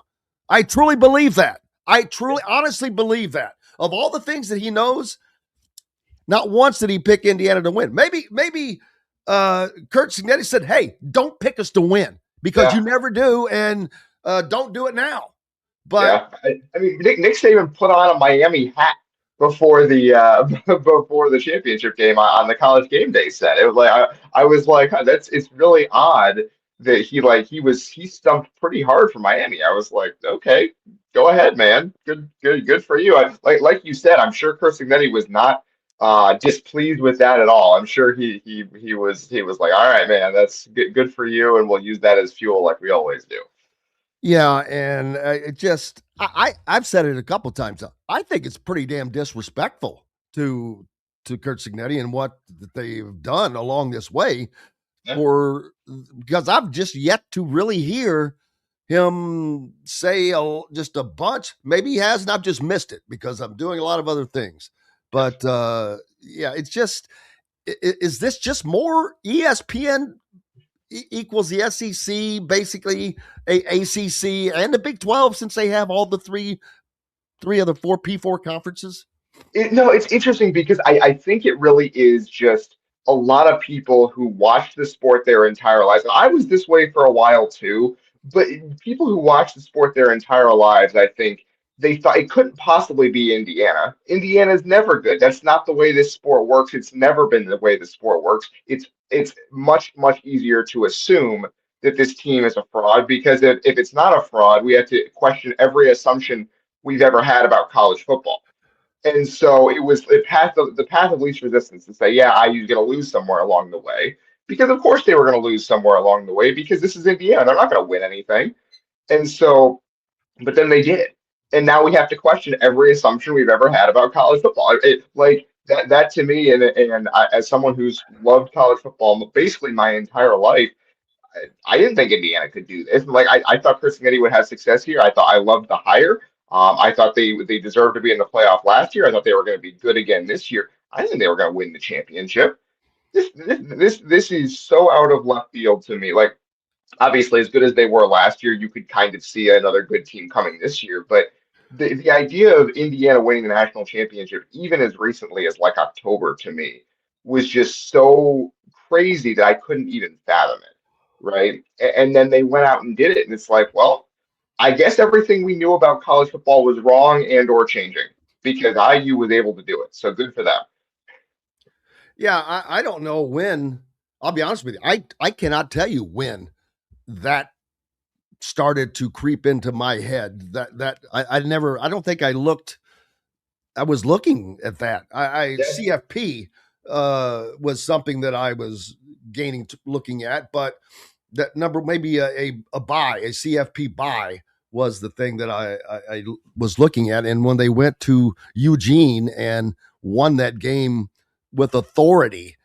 I truly believe that. I truly, honestly believe that. Of all the things that he knows, not once did he pick Indiana to win. Maybe Kurt Signetti said, "Hey, don't pick us to win because you never do, and don't do it now." But I mean, Nick Saban put on a Miami hat before the before the championship game on the college game day set. It was like I was like, huh, it's really odd that he stumped pretty hard for Miami. I was like, okay, go ahead, man. Good for you. Like you said, I'm sure Curt Cignetti was not displeased with that at all. I'm sure he was like, all right, man, that's good for you, and we'll use that as fuel like we always do. yeah, and I've said it a couple times. I think it's pretty damn disrespectful to Kurt Signetti and what they've done along this way, because I've just yet to really hear him say just a bunch. Maybe he has, and I've just missed it because I'm doing a lot of other things. But yeah, it's just is this just more ESPN equals the SEC, basically a ACC and the Big 12, since they have all the three of the four P4 conferences? No, it's interesting because I think it really is just a lot of people who watch the sport their entire lives. And I was this way for a while too, but people who watch the sport their entire lives, I think they thought it couldn't possibly be Indiana. Indiana's never good. That's not the way this sport works. It's never been the way the sport works. It's much easier to assume that this team is a fraud because if it's not a fraud, we have to question every assumption we've ever had about college football. And so it was the path of least resistance to say, yeah, IU's going to lose somewhere along the way, because of course they were going to lose somewhere along the way because this is Indiana. They're not going to win anything. And so, but then they did. And now we have to question every assumption we've ever had about college football. Like that to me, and as someone who's loved college football basically my entire life, I didn't think Indiana could do this. Like I thought Chris Kennedy would have success here. I loved the hire. I thought they deserved to be in the playoff last year. I thought they were going to be good again this year. I didn't think they were going to win the championship. This is so out of left field to me. Like obviously, as good as they were last year, you could kind of see another good team coming this year. But the idea of Indiana winning the national championship, even as recently as like October, to me was just so crazy that I couldn't even fathom it. Right. And then they went out and did it. And it's like, well, I guess everything we knew about college football was wrong and or changing because IU was able to do it. So good for them. Yeah, I don't know when. I'll be honest with you. I cannot tell you when that started to creep into my head. I don't think I looked. I was looking at that. CFP was something that I was looking at, but that number maybe a CFP buy was the thing that I was looking at. And when they went to Eugene and won that game with authority,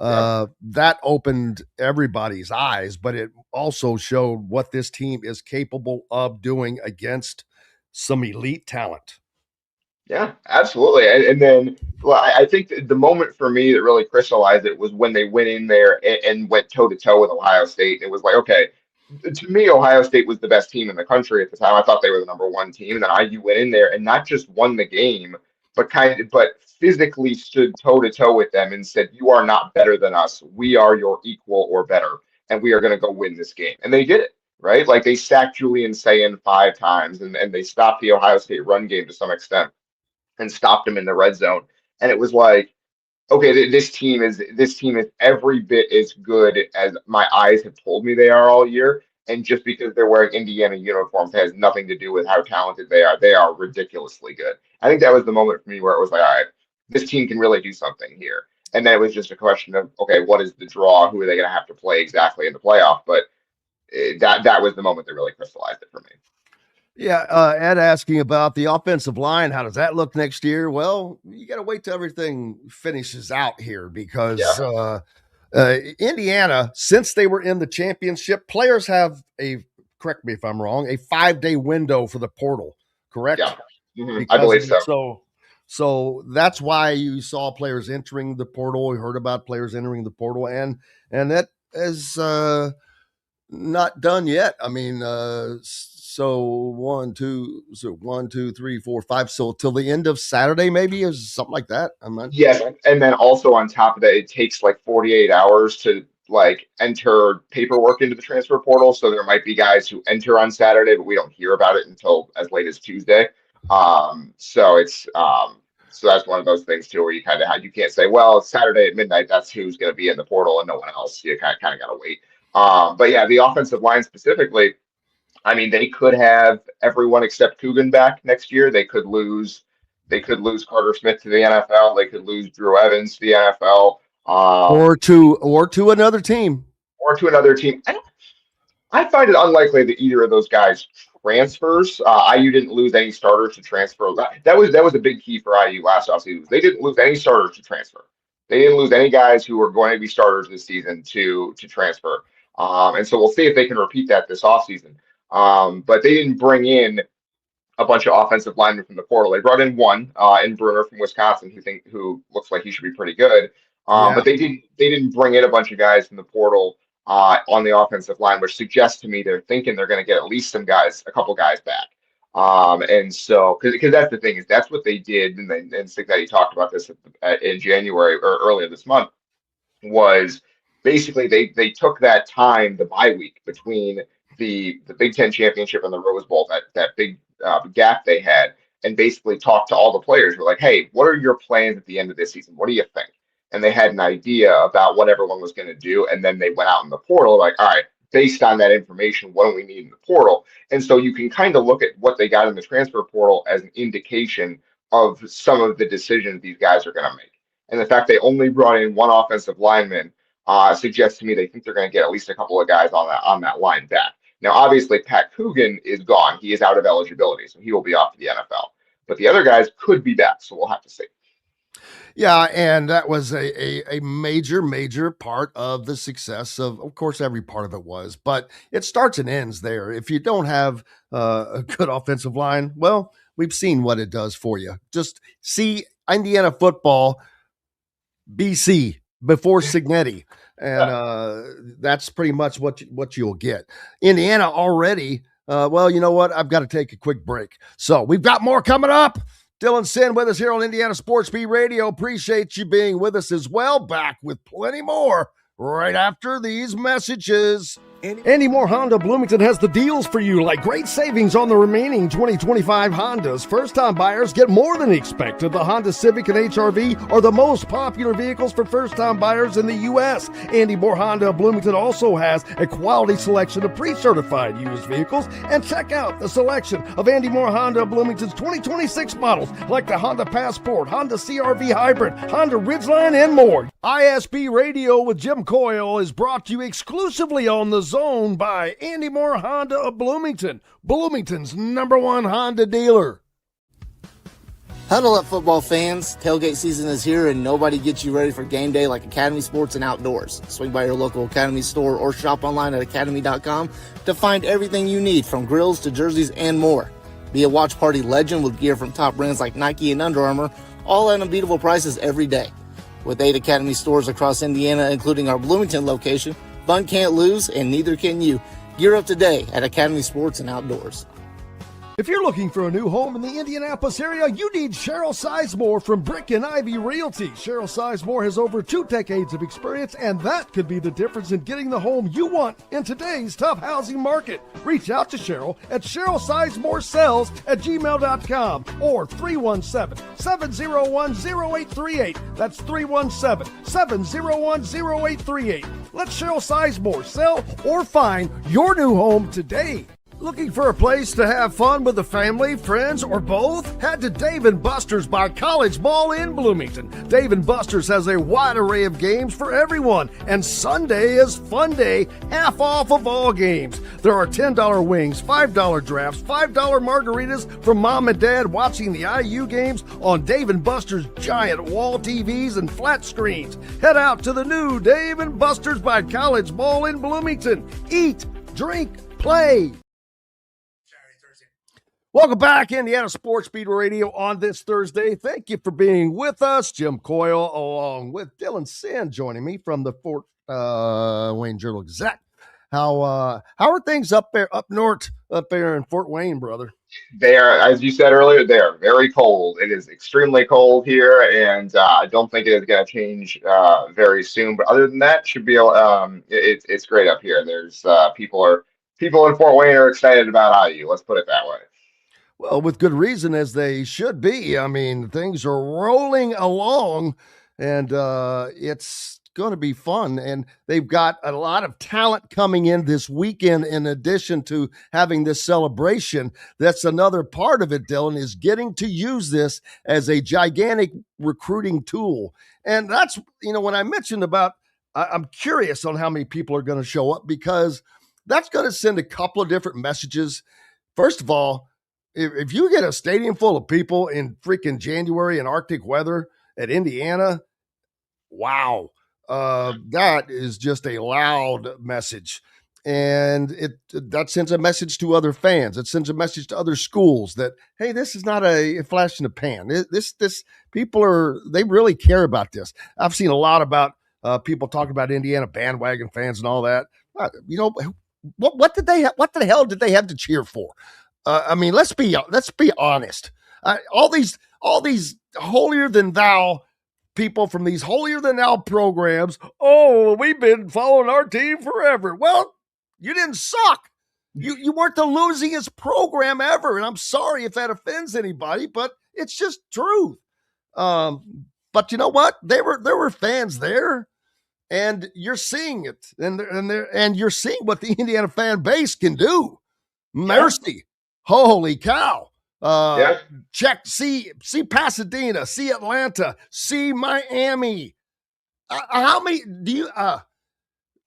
that opened everybody's eyes, but it also showed what this team is capable of doing against some elite talent. Yeah, absolutely. And then, well, I think the moment for me that really crystallized it was when they went in there and went toe to toe with Ohio State. It was like, okay, to me, Ohio State was the best team in the country at the time. I thought they were the number one team. And then IU went in there and not just won the game, but physically stood toe to toe with them and said, "You are not better than us. We are your equal or better, and we are going to go win this game." And they did it, right? Like they sacked Julian Sayin 5 times, and they stopped the Ohio State run game to some extent and stopped them in the red zone. And it was like, okay, this team is every bit as good as my eyes have told me they are all year. And just because they're wearing Indiana uniforms has nothing to do with how talented they are. They are ridiculously good. I think that was the moment for me where it was like, all right, this team can really do something here. And then it was just a question of, okay, what is the draw? Who are they going to have to play exactly in the playoff? But that was the moment that really crystallized it for me. Yeah, Ed asking about the offensive line. How does that look next year? Well, you got to wait till everything finishes out here because Indiana, since they were in the championship, players have correct me if I'm wrong, a 5-day window for the portal, correct? Yeah, I believe so. So that's why you saw players entering the portal. We heard about players entering the portal, and that is not done yet. I mean, so 1, 2, 3, 4, 5. So till the end of Saturday, maybe, is something like that. Yes, and then also on top of that, it takes like 48 hours to like enter paperwork into the transfer portal. So there might be guys who enter on Saturday, but we don't hear about it until as late as Tuesday. So it's so that's one of those things too, where you can't say, well, it's Saturday at midnight, that's who's going to be in the portal and no one else. You kind of got to wait. But yeah, the offensive line specifically, I mean, they could have everyone except Coogan back next year. They could lose Carter Smith to the NFL. They could lose Drew Evans to the NFL. Or to another team. I find it unlikely that either of those guys transfers. IU didn't lose any starters to transfer. That was a big key for IU last offseason. They didn't lose any starters to transfer. They didn't lose any guys who were going to be starters this season to transfer. And so we'll see if they can repeat that this offseason. But they didn't bring in a bunch of offensive linemen from the portal. They brought in one in Bruner from Wisconsin, who looks like he should be pretty good. But they didn't bring in a bunch of guys from the portal on the offensive line, which suggests to me they're thinking they're going to get at least a couple guys back. And so because that's the thing, is that's what they did, and Cincinnati talked about this in January or earlier this month, was basically they took that time, the bye week between the Big Ten championship and the Rose Bowl, that big gap they had, and basically talked to all the players. We're like, hey, what are your plans at the end of this season? What do you think? And they had an idea about what everyone was going to do, and then they went out in the portal like, all right, based on that information, what do we need in the portal? And so you can kind of look at what they got in the transfer portal as an indication of some of the decisions these guys are going to make. And the fact they only brought in one offensive lineman suggests to me they think they're going to get at least a couple of guys on that line back. Now, obviously, Pat Coogan is gone. He is out of eligibility, so he will be off to the NFL. But the other guys could be back, so we'll have to see. Yeah, and that was a major part of the success of course, every part of it was, but it starts and ends there. If you don't have a good offensive line, well, we've seen what it does for you. Just see Indiana football, BC, before Cignetti. And that's pretty much what you'll get. Indiana already, well, you know what? I've got to take a quick break. So we've got more coming up. Dylan Sinn with us here on Indiana Sports Beat Radio. Appreciate you being with us as well. Back with plenty more right after these messages. Andy Moore Honda Bloomington has the deals for you, like great savings on the remaining 2025 Hondas. First-time buyers get more than expected. The Honda Civic and HR-V are the most popular vehicles for first-time buyers in the U.S. Andy Moore Honda Bloomington also has a quality selection of pre-certified used vehicles. And check out the selection of Andy Moore Honda Bloomington's 2026 models, like the Honda Passport, Honda CR-V Hybrid, Honda Ridgeline, and more. ISB Radio with Jim Coyle is brought to you exclusively on the Zone by Andy Moore Honda of Bloomington, Bloomington's #1 Honda dealer. Huddle up, football fans. Tailgate season is here, and nobody gets you ready for game day like Academy Sports and Outdoors. Swing by your local Academy store or shop online at academy.com to find everything you need, from grills to jerseys and more. Be a watch party legend with gear from top brands like Nike and Under Armour, all at unbeatable prices every day. With 8 Academy stores across Indiana, including our Bloomington location, fun can't lose, and neither can you. Gear up today at Academy Sports and Outdoors. If you're looking for a new home in the Indianapolis area, you need Cheryl Sizemore from Brick and Ivy Realty. Cheryl Sizemore has over 2 decades of experience, and that could be the difference in getting the home you want in today's tough housing market. Reach out to Cheryl at CherylSizemoreSells@gmail.com or 317-701-0838. That's 317-701-0838. Let Cheryl Sizemore sell or find your new home today. Looking for a place to have fun with the family, friends, or both? Head to Dave & Buster's by College Ball in Bloomington. Dave & Buster's has a wide array of games for everyone, and Sunday is fun day, half off of all games. There are $10 wings, $5 drafts, $5 margaritas for mom and dad watching the IU games on Dave & Buster's giant wall TVs and flat screens. Head out to the new Dave & Buster's by College Ball in Bloomington. Eat, drink, play. Welcome back, Indiana Sports Beat Radio on this Thursday. Thank you for being with us. Jim Coyle, along with Dylan Sinn, joining me from the Fort Wayne Journal-Gazette. How are things up there in Fort Wayne, brother? They are, as you said earlier, they are very cold. It is extremely cold here, and I don't think it is going to change very soon. But other than that, should be it's great up here. There's people in Fort Wayne are excited about IU. Let's put it that way. Well, with good reason, as they should be. I mean, things are rolling along, and it's going to be fun. And they've got a lot of talent coming in this weekend in addition to having this celebration. That's another part of it, Dylan, is getting to use this as a gigantic recruiting tool. And that's, when I mentioned about, I'm curious on how many people are going to show up, because that's going to send a couple of different messages. First of all, if you get a stadium full of people in freaking January in Arctic weather at Indiana, wow, that is just a loud message. And that sends a message to other fans. It sends a message to other schools that, hey, this is not a flash in the pan. This people they really care about this. I've seen a lot about people talking about Indiana bandwagon fans and all that. What the hell did they have to cheer for? I mean, let's be honest. All these holier than thou people from these holier than thou programs. Oh, we've been following our team forever. Well, you didn't suck. You weren't the losingest program ever, and I'm sorry if that offends anybody, but it's just truth. But you know what? There were fans there, and you're seeing it, and you're seeing what the Indiana fan base can do. Mercy. Holy cow. Check, see Pasadena, see Atlanta, see Miami. How many do you,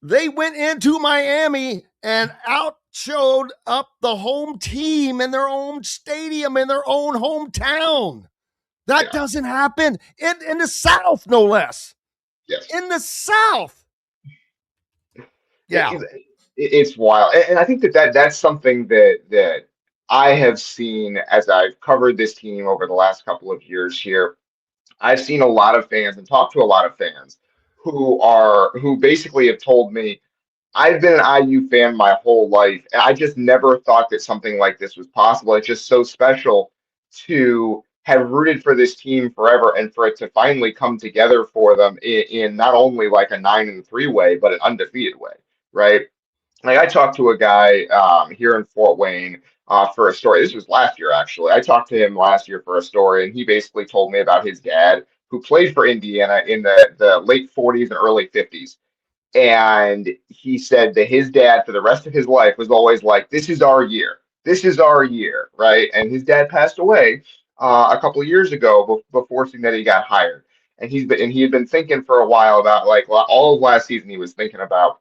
they went into Miami and outshowed up the home team in their own stadium, in their own hometown. That doesn't happen in the South, no less. Yes. In the South. Yeah. It's wild. And I think that's something that I have seen as I've covered this team over the last couple of years here. I've seen a lot of fans and talked to a lot of fans who basically have told me, I've been an IU fan my whole life, and I just never thought that something like this was possible. It's just so special to have rooted for this team forever and for it to finally come together for them in not only like a 9-3 way, but an undefeated way, right? Like, I talked to a guy here in Fort Wayne for a story. This was last year, actually. I talked to him last year for a story, and he basically told me about his dad, who played for Indiana in the late 40s and early 50s. And he said that his dad, for the rest of his life, was always like, this is our year. This is our year, right? And his dad passed away a couple of years ago before seeing that he got hired. And he had been thinking for a while about, like, all of last season, he was thinking about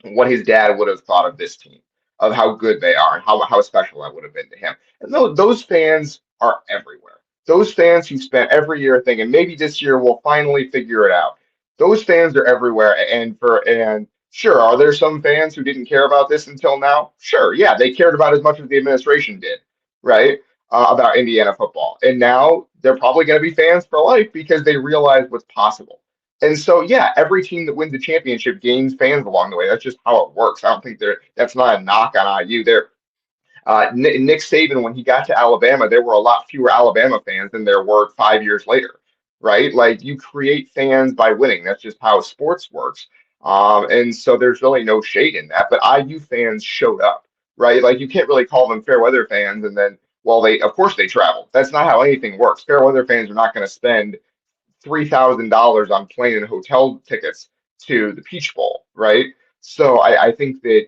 what his dad would have thought of this team, of how good they are, and how special that would have been to him. And those fans are everywhere. Those fans who spent every year thinking maybe this year we'll finally figure it out. Those fans are everywhere. And sure, are there some fans who didn't care about this until now? Sure, yeah, they cared about as much as the administration did, right? About Indiana football. And now they're probably going to be fans for life because they realize what's possible. And so, yeah, every team that wins the championship gains fans along the way. That's just how it works. I don't think that's not a knock on IU. Nick Saban, when he got to Alabama, there were a lot fewer Alabama fans than there were 5 years later, right? Like you create fans by winning. That's just how sports works. And so there's really no shade in that. But IU fans showed up, right? Like you can't really call them fair weather fans and then, well, of course they traveled. That's not how anything works. Fair weather fans are not going to spend $3,000 on plane and hotel tickets to the Peach Bowl, right? So I think that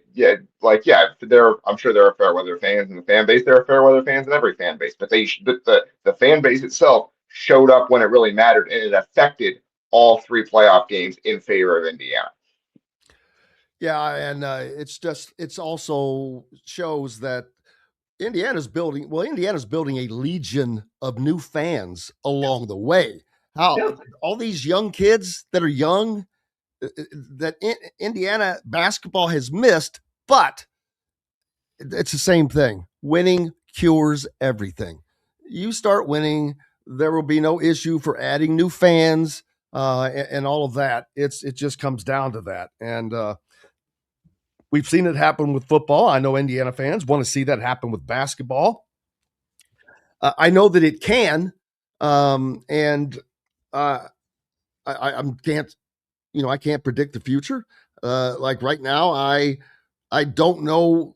I'm sure there are fair weather fans in the fan base. There are fair weather fans in every fan base, but the fan base itself showed up when it really mattered, and it affected all three playoff games in favor of Indiana. Yeah, and it's also shows that Indiana's building a legion of new fans along the way. All these young kids that are young that Indiana basketball has missed, but it's the same thing. Winning cures everything. You start winning, there will be no issue for adding new fans and all of that. It just comes down to that. And we've seen it happen with football. I know Indiana fans want to see that happen with basketball. I know that it can, and I can't predict the future. Like right now, I don't know.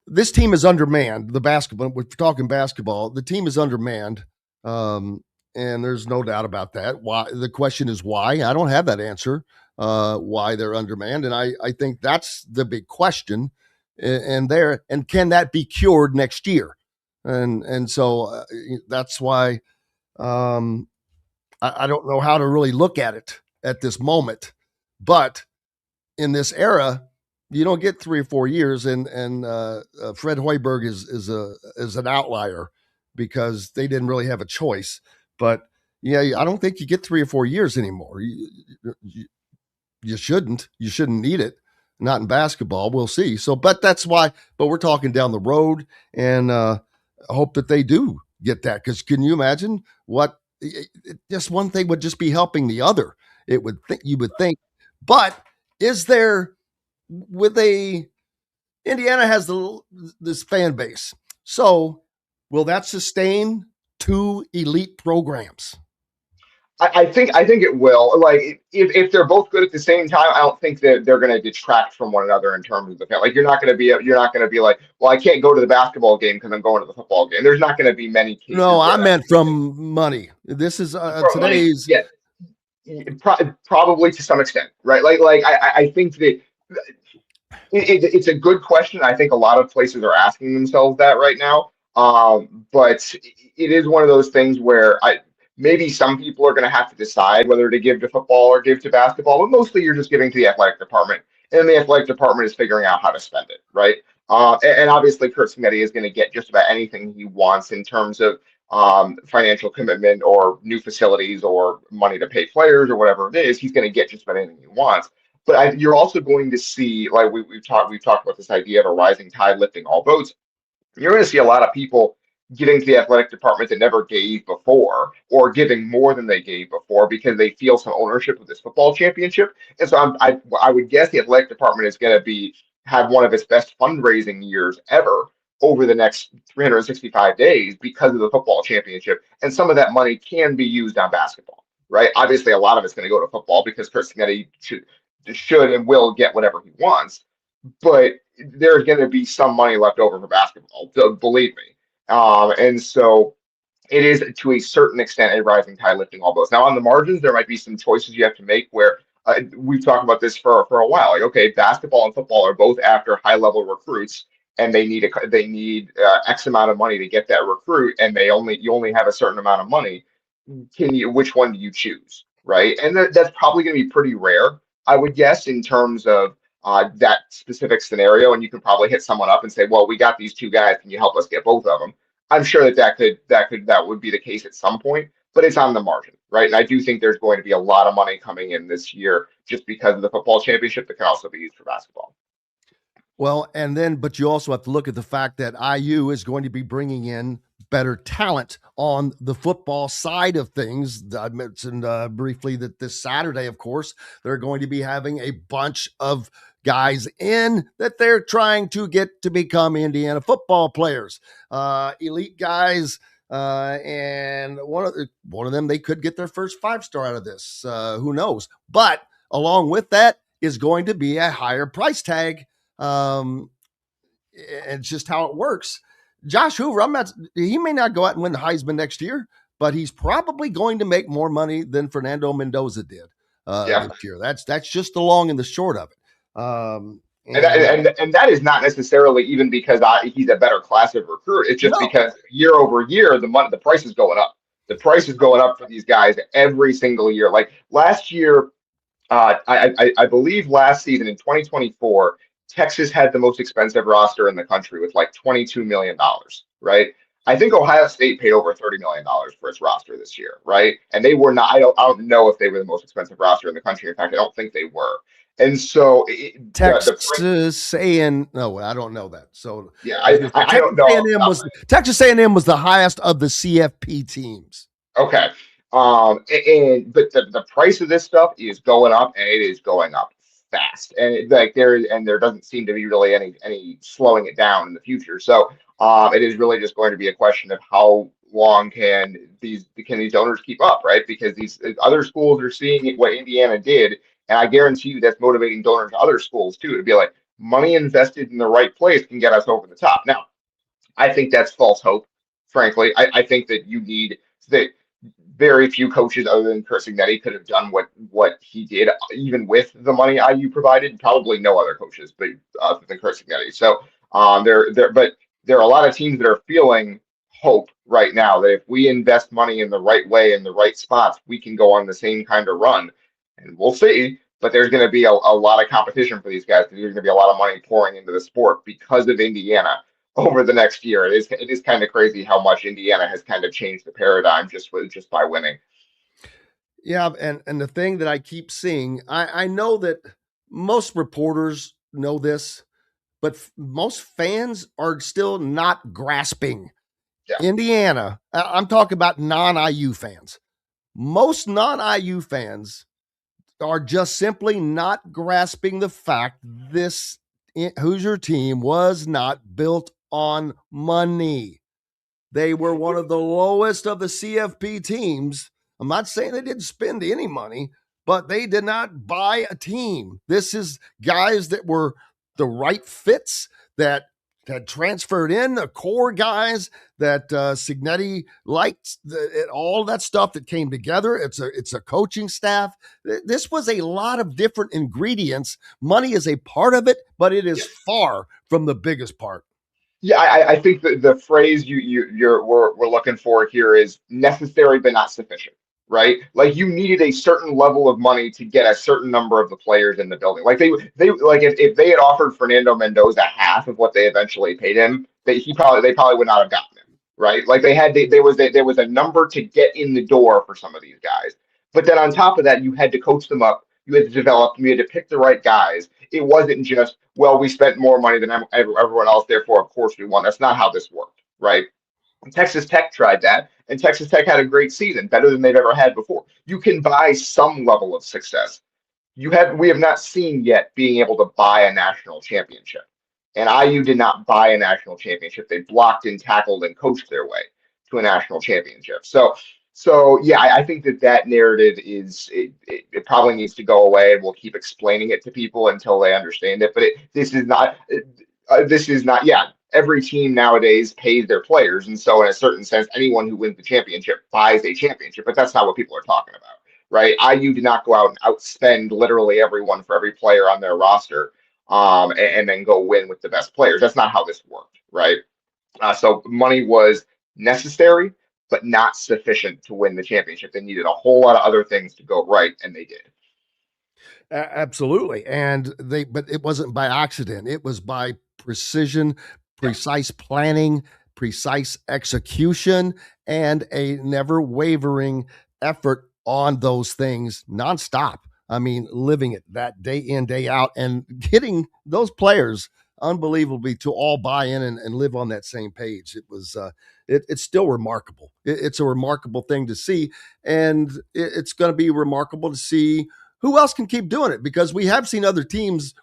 This team is undermanned. The basketball, we're talking basketball. The team is undermanned, and there's no doubt about that. Why? The question is why. I don't have that answer. Why they're undermanned, and I think that's the big question. And can that be cured next year? And so that's why I don't know how to really look at it at this moment. But in this era, you don't get 3 or 4 years, and Fred Hoiberg is an outlier because they didn't really have a choice. But yeah, I don't think you get 3 or 4 years anymore. You shouldn't need it. Not in basketball. We'll see. So, but that's why. But we're talking down the road, and I hope that they do get that. Because can you imagine what? Just one thing would just be helping the other. You would think. But is there Indiana has this fan base. So will that sustain 2 elite programs? I think it will. Like if they're both good at the same time, I don't think that they're going to detract from one another in terms of the fan. Like you're not going to be like, well, I can't go to the basketball game because I'm going to the football game. There's not going to be many cases. No, I meant from money. This is today's. Money. Yeah, probably to some extent, right? Like I think that it's a good question. I think a lot of places are asking themselves that right now. But it is one of those things where maybe some people are going to have to decide whether to give to football or give to basketball, but mostly you're just giving to the athletic department, and the athletic department is figuring out how to spend it, right? And obviously, Curt Smitty is going to get just about anything he wants in terms of financial commitment or new facilities or money to pay players or whatever it is. He's going to get just about anything he wants. But you're also going to see, like we've talked about this idea of a rising tide lifting all boats. You're going to see a lot of people getting to the athletic department that never gave before, or giving more than they gave before because they feel some ownership of this football championship. And so I would guess the athletic department is going to have one of its best fundraising years ever over the next 365 days because of the football championship. And some of that money can be used on basketball, right? Obviously, a lot of it's going to go to football because Curt Smitty should and will get whatever he wants. But there's going to be some money left over for basketball, believe me. And so it is to a certain extent a rising tide lifting all boats. Now on the margins, there might be some choices you have to make where we've talked about this for a while. Like, okay, basketball and football are both after high level recruits, and they need X amount of money to get that recruit, and you only have a certain amount of money. Which one do you choose, right? And that's probably going to be pretty rare, I would guess, in terms of that specific scenario, and you can probably hit someone up and say, well, we got these two guys, can you help us get both of them? I'm sure that would be the case at some point, but it's on the margin, right? And I do think there's going to be a lot of money coming in this year just because of the football championship that can also be used for basketball. Well, but you also have to look at the fact that IU is going to be bringing in better talent on the football side of things. I mentioned briefly that this Saturday, of course, they're going to be having a bunch of guys in that they're trying to get to become Indiana football players, elite guys. And one of them, they could get their first 5-star out of this. Who knows? But along with that is going to be a higher price tag. It's just how it works. Josh Hoover, he may not go out and win the Heisman next year, but he's probably going to make more money than Fernando Mendoza did this year. That's just the long and the short of it. And that is not necessarily even because he's a better class of recruit. It's just because year over year, the price is going up. The price is going up for these guys every single year. Like last year, I believe last season in 2024, Texas had the most expensive roster in the country with like $22 million, right? I think Ohio State paid over $30 million for its roster this year, right? And they were not, I don't know if they were the most expensive roster in the country. In fact, I don't think they were. And so Texas A&M, no, I don't know that. So yeah, I don't know. Texas A&M was the highest of the CFP teams. Okay. But the price of this stuff is going up, and it is going up fast, and there doesn't seem to be really any slowing it down in the future. So it is really just going to be a question of how long can these donors keep up, right? Because these other schools are seeing what Indiana did, and I guarantee you that's motivating donors to other schools too to be like, money invested in the right place can get us over the top. Now, I think that's false hope. Frankly, I think that you need that. Very few coaches other than Curt Cignetti could have done what he did, even with the money IU provided. Probably no other coaches, but other than Curt Cignetti. So but there are a lot of teams that are feeling hope right now that if we invest money in the right way in the right spots, we can go on the same kind of run. And we'll see. But there's going to be a lot of competition for these guys because there's going to be a lot of money pouring into the sport because of Indiana. Over the next year, it is kind of crazy how much Indiana has kind of changed the paradigm just by winning. Yeah, and the thing that I keep seeing, I know that most reporters know this, but most fans are still not grasping. Yeah. Indiana, I'm talking about non-IU fans. Most non-IU fans are just simply not grasping the fact this Hoosier team was not built on money. They were one of the lowest of the CFP teams. I'm not saying they didn't spend any money, but they did not buy a team. This is guys that were the right fits that had transferred in, the core guys that Cignetti liked, all that stuff that came together. It's a coaching staff. This was a lot of different ingredients. Money is a part of it, but it is far from the biggest part. Yeah, I think that the phrase we're looking for here is necessary but not sufficient, right? Like you needed a certain level of money to get a certain number of the players in the building. Like they like if they had offered Fernando Mendoza half of what they eventually paid him, they probably would not have gotten him, right? Like there was a number to get in the door for some of these guys. But then on top of that, you had to coach them up. You had to develop, you had to pick the right guys. It wasn't just, well, we spent more money than everyone else, therefore, of course, we won. That's not how this worked, right? Texas Tech tried that, and Texas Tech had a great season, better than they've ever had before. You can buy some level of success. We have not seen yet being able to buy a national championship. And IU did not buy a national championship. They blocked and tackled and coached their way to a national championship. So yeah, I think that narrative it probably needs to go away, and we'll keep explaining it to people until they understand it. But this is not. Yeah, every team nowadays pays their players, and so in a certain sense, anyone who wins the championship buys a championship. But that's not what people are talking about, right? IU did not go out and outspend literally everyone for every player on their roster, and then go win with the best players. That's not how this worked, right? So money was necessary, but not sufficient to win the championship. They needed a whole lot of other things to go right, and they did. Absolutely. But it wasn't by accident. It was by precision, precise planning, precise execution, and a never wavering effort on those things nonstop. I mean, living it that day in, day out, and getting those players unbelievably to all buy in and live on that same page. It was, it's still remarkable. It's a remarkable thing to see. And it's going to be remarkable to see who else can keep doing it, because we have seen other teams,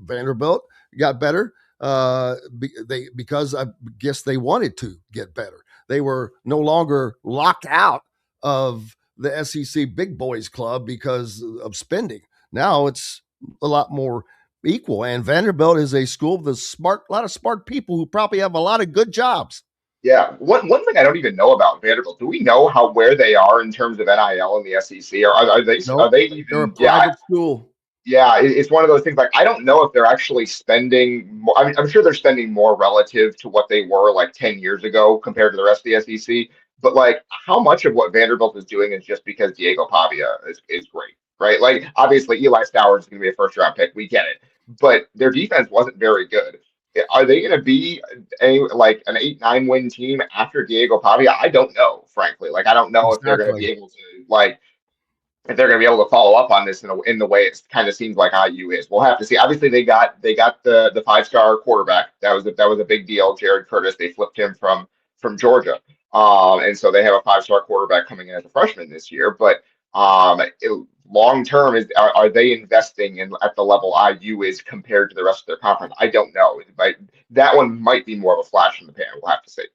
Vanderbilt got better because I guess they wanted to get better. They were no longer locked out of the SEC Big Boys Club because of spending. Now it's a lot more equal, and Vanderbilt is a school with a lot of smart people who probably have a lot of good jobs. Yeah. One thing I don't even know about Vanderbilt. Do we know where they are in terms of NIL in the SEC? Or are they Nope. are they even? They're a private school. Yeah, it's one of those things. Like, I don't know if they're actually spending more. I mean, I'm sure they're spending more relative to what they were like 10 years ago compared to the rest of the SEC. But like, how much of what Vanderbilt is doing is just because Diego Pavia is great, right? Like, obviously Eli Stowers is going to be a first round pick. We get it, but their defense wasn't very good. Are they going to be like an 8-9 win team after Diego Pavia? I don't know, frankly. Like, I don't know if they're going to be able to if they're going to be able to follow up on this in the way it kind of seems like IU is. We'll have to see. Obviously, they got the 5-star quarterback. That was a big deal. Jared Curtis. They flipped him from Georgia, and so they have a 5-star quarterback coming in as a freshman this year. But long term, are they investing at the level IU is compared to the rest of their conference? I don't know, but that one might be more of a flash in the pan. We'll have to see.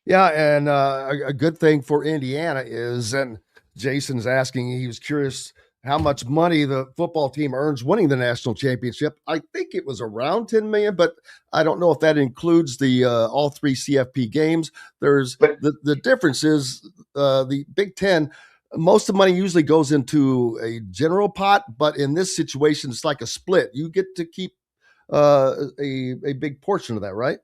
Yeah, and a good thing for Indiana is, and Jason's asking, he was curious how much money the football team earns winning the national championship. I think it was around 10 million, but I don't know if that includes the all 3 CFP games. The difference is the Big Ten, most of the money usually goes into a general pot, but in this situation, it's like a split. You get to keep a big portion of that, right?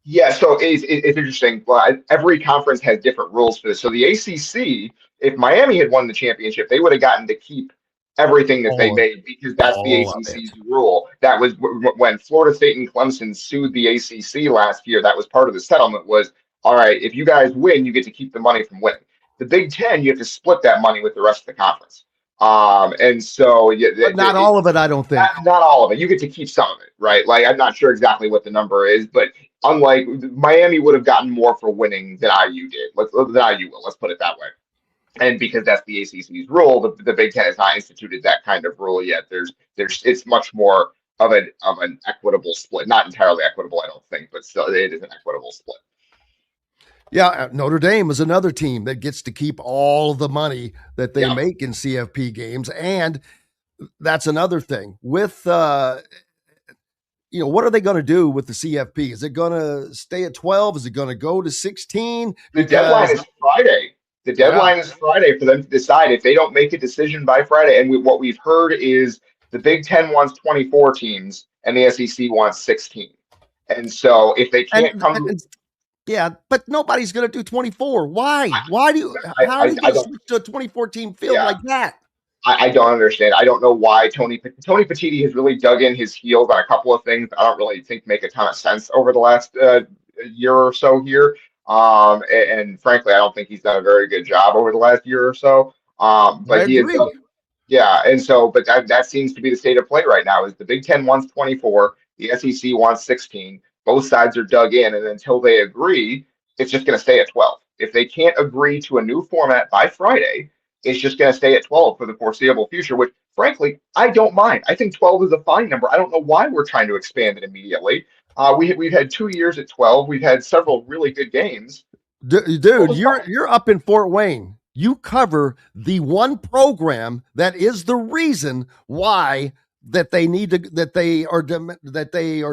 Yeah, so it's interesting. Well, every conference has different rules for this. So the ACC, if Miami had won the championship, they would have gotten to keep everything that they made, because that's the ACC's rule. That was when Florida State and Clemson sued the ACC last year. That was part of the settlement was, all right, if you guys win, you get to keep the money from winning. The Big Ten, you have to split that money with the rest of the conference. And so but not all of it, I don't think. Not all of it. You get to keep some of it, right? Like, I'm not sure exactly what the number is, but unlike Miami would have gotten more for winning than IU did. Let's put it that way. And because that's the ACC's rule, the Big Ten has not instituted that kind of rule yet. It's much more of an equitable split. Not entirely equitable, I don't think, but still it is an equitable split. Yeah, Notre Dame is another team that gets to keep all the money that they make in CFP games. And that's another thing. With, what are they going to do with the CFP? Is it going to stay at 12? Is it going to go to 16? The deadline is Friday. The deadline is Friday for them to decide. If they don't make a decision by Friday, and what we've heard is the Big Ten wants 24 teams and the SEC wants 16. And so if they can't yeah, but nobody's going to do 24. Why? How are you going to switch to a 24-team field like that? I don't understand. I don't know why Tony Petitti has really dug in his heels on a couple of things I don't really think make a ton of sense over the last year or so here. And frankly, I don't think he's done a very good job over the last year or so. But he is. Yeah, and so, but that seems to be the state of play right now. Is the Big Ten wants 24, the SEC wants 16. Both sides are dug in, and until they agree, it's just going to stay at 12. If they can't agree to a new format by Friday, it's just going to stay at 12 for the foreseeable future, which, frankly, I don't mind. I think 12 is a fine number. I don't know why we're trying to expand it immediately. We've had 2 years at 12. We've had several really good games. Dude, you're up in Fort Wayne. You cover the one program that is the reason why that they are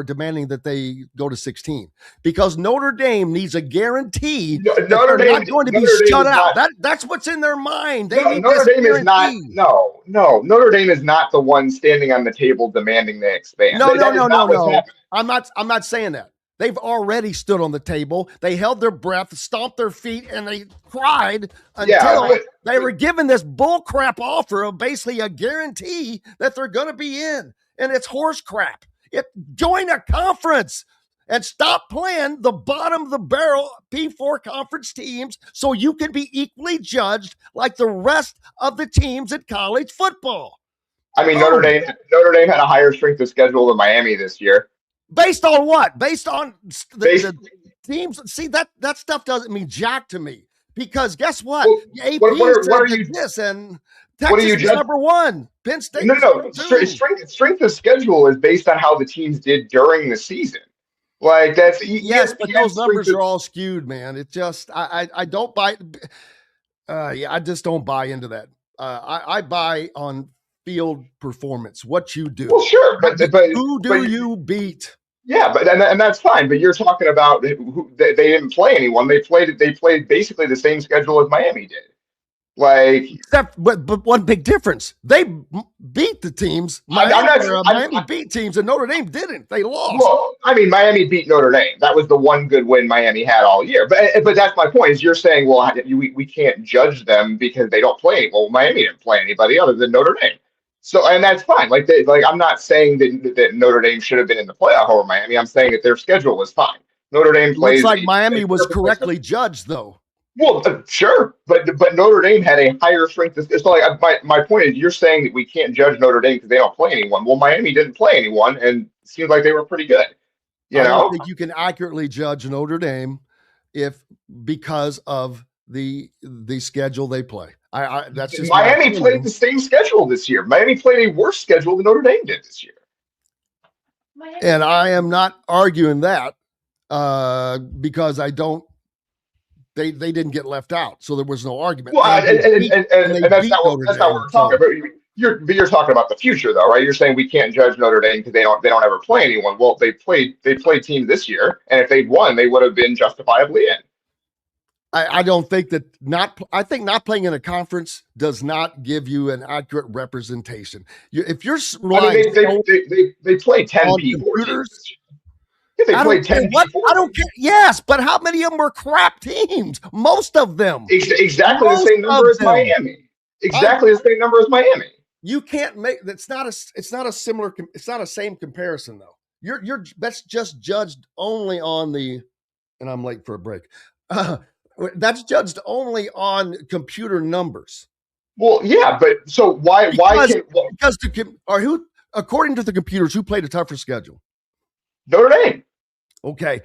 demanding that they go to 16, because Notre Dame needs a guarantee that they're not going to be shut out. That's what's in their mind. Notre Dame is not. No. Notre Dame is not the one standing on the table demanding they expand. No. I'm not saying that. They've already stood on the table. They held their breath, stomped their feet, and they cried until they were given this bullcrap offer of basically a guarantee that they're going to be in. And it's horse crap. Join a conference and stop playing the bottom of the barrel P4 conference teams so you can be equally judged like the rest of the teams in college football. I mean, Notre Dame had a higher strength of schedule than Miami this year. Based on what? Based on the teams. See, that stuff doesn't mean jack to me, because guess what? Well, the AP what are you, this, and Texas is number one. Penn State. No. Strength of schedule is based on how the teams did during the season. Like that's yes, but those numbers are all skewed, man. It just I don't buy. I just don't buy into that. I buy on field performance, what you do. Well, sure, but who do you beat? Yeah, but and that's fine. But you're talking about they didn't play anyone. They played basically the same schedule as Miami did. Like, except but one big difference: they beat the teams. Miami beat teams, and Notre Dame didn't. They lost. Well, I mean, Miami beat Notre Dame. That was the one good win Miami had all year. But that's my point. Is you're saying, well, we can't judge them because they don't play. Well, Miami didn't play anybody other than Notre Dame. So, and that's fine. Like I'm not saying that Notre Dame should have been in the playoff over Miami. I'm saying that their schedule was fine. Notre Dame plays. Looks like Miami was correctly judged, though. Well, sure, but Notre Dame had a higher strength. It's like my point is, you're saying that we can't judge Notre Dame because they don't play anyone. Well, Miami didn't play anyone, and it seems like they were pretty good. I don't think you can accurately judge Notre Dame because of the schedule they play. That's just Miami played the same schedule this year. Miami played a worse schedule than Notre Dame did this year. And I am not arguing that because I don't. They didn't get left out, so there was no argument. Well, and that's not what we're talking about. You're talking about the future, though, right? You're saying we can't judge Notre Dame because they don't ever play anyone. Well, they played teams this year, and if they'd won, they would have been justifiably in. I don't think that I think not playing in a conference does not give you an accurate representation. If you're they played 10 P4 If they played 10 I don't care. Yes, but how many of them were crap teams? Most of them. Exactly the same number as Miami. Exactly the same number as Miami. You can't make it's not a same comparison though. That's just judged only on and I'm late for a break. That's judged only on computer numbers. Well, yeah, but so why according to the computers, who played a tougher schedule? Notre Dame. Okay,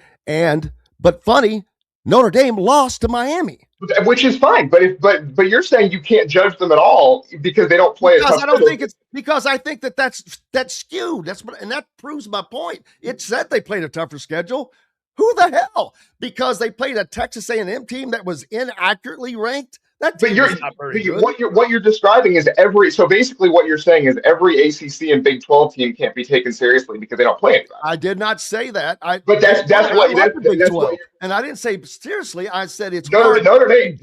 but funny, Notre Dame lost to Miami, which is fine. But you're saying you can't judge them at all because they don't play. Because I don't think it's because I think that's skewed. And that proves my point. It said they played a tougher schedule. Who the hell? Because they played a Texas A&M team that was inaccurately ranked. What you're describing is so basically what you're saying is every ACC and Big 12 team can't be taken seriously because they don't play anybody. I did not say that. And I didn't say seriously. I said it's Notre Dame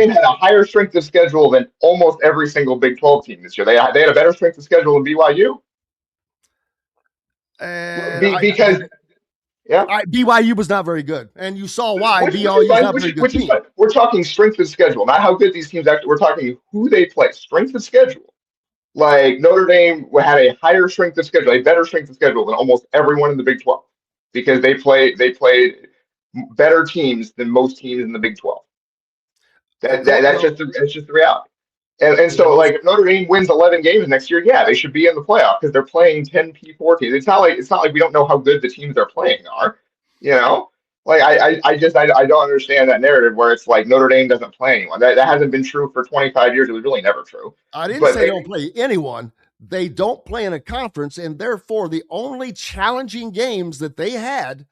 had a higher strength of schedule than almost every single Big 12 team this year. They had a better strength of schedule than BYU. BYU was not very good, and you saw why BYU was not very good team. We're talking strength of schedule, not how good these teams actually. We're talking who they play, strength of schedule. Like Notre Dame had a higher strength of schedule, a better strength of schedule than almost everyone in the Big 12 because they played better teams than most teams in the Big 12. That's just the reality. And so, like, if Notre Dame wins 11 games next year, yeah, they should be in the playoff because they're playing 10 P4 teams. It's not like we don't know how good the teams they're playing are. You know, like I don't understand that narrative where it's like Notre Dame doesn't play anyone. That hasn't been true for 25 years. It was really never true. I didn't say they don't play anyone. They don't play in a conference, and therefore the only challenging games that they had,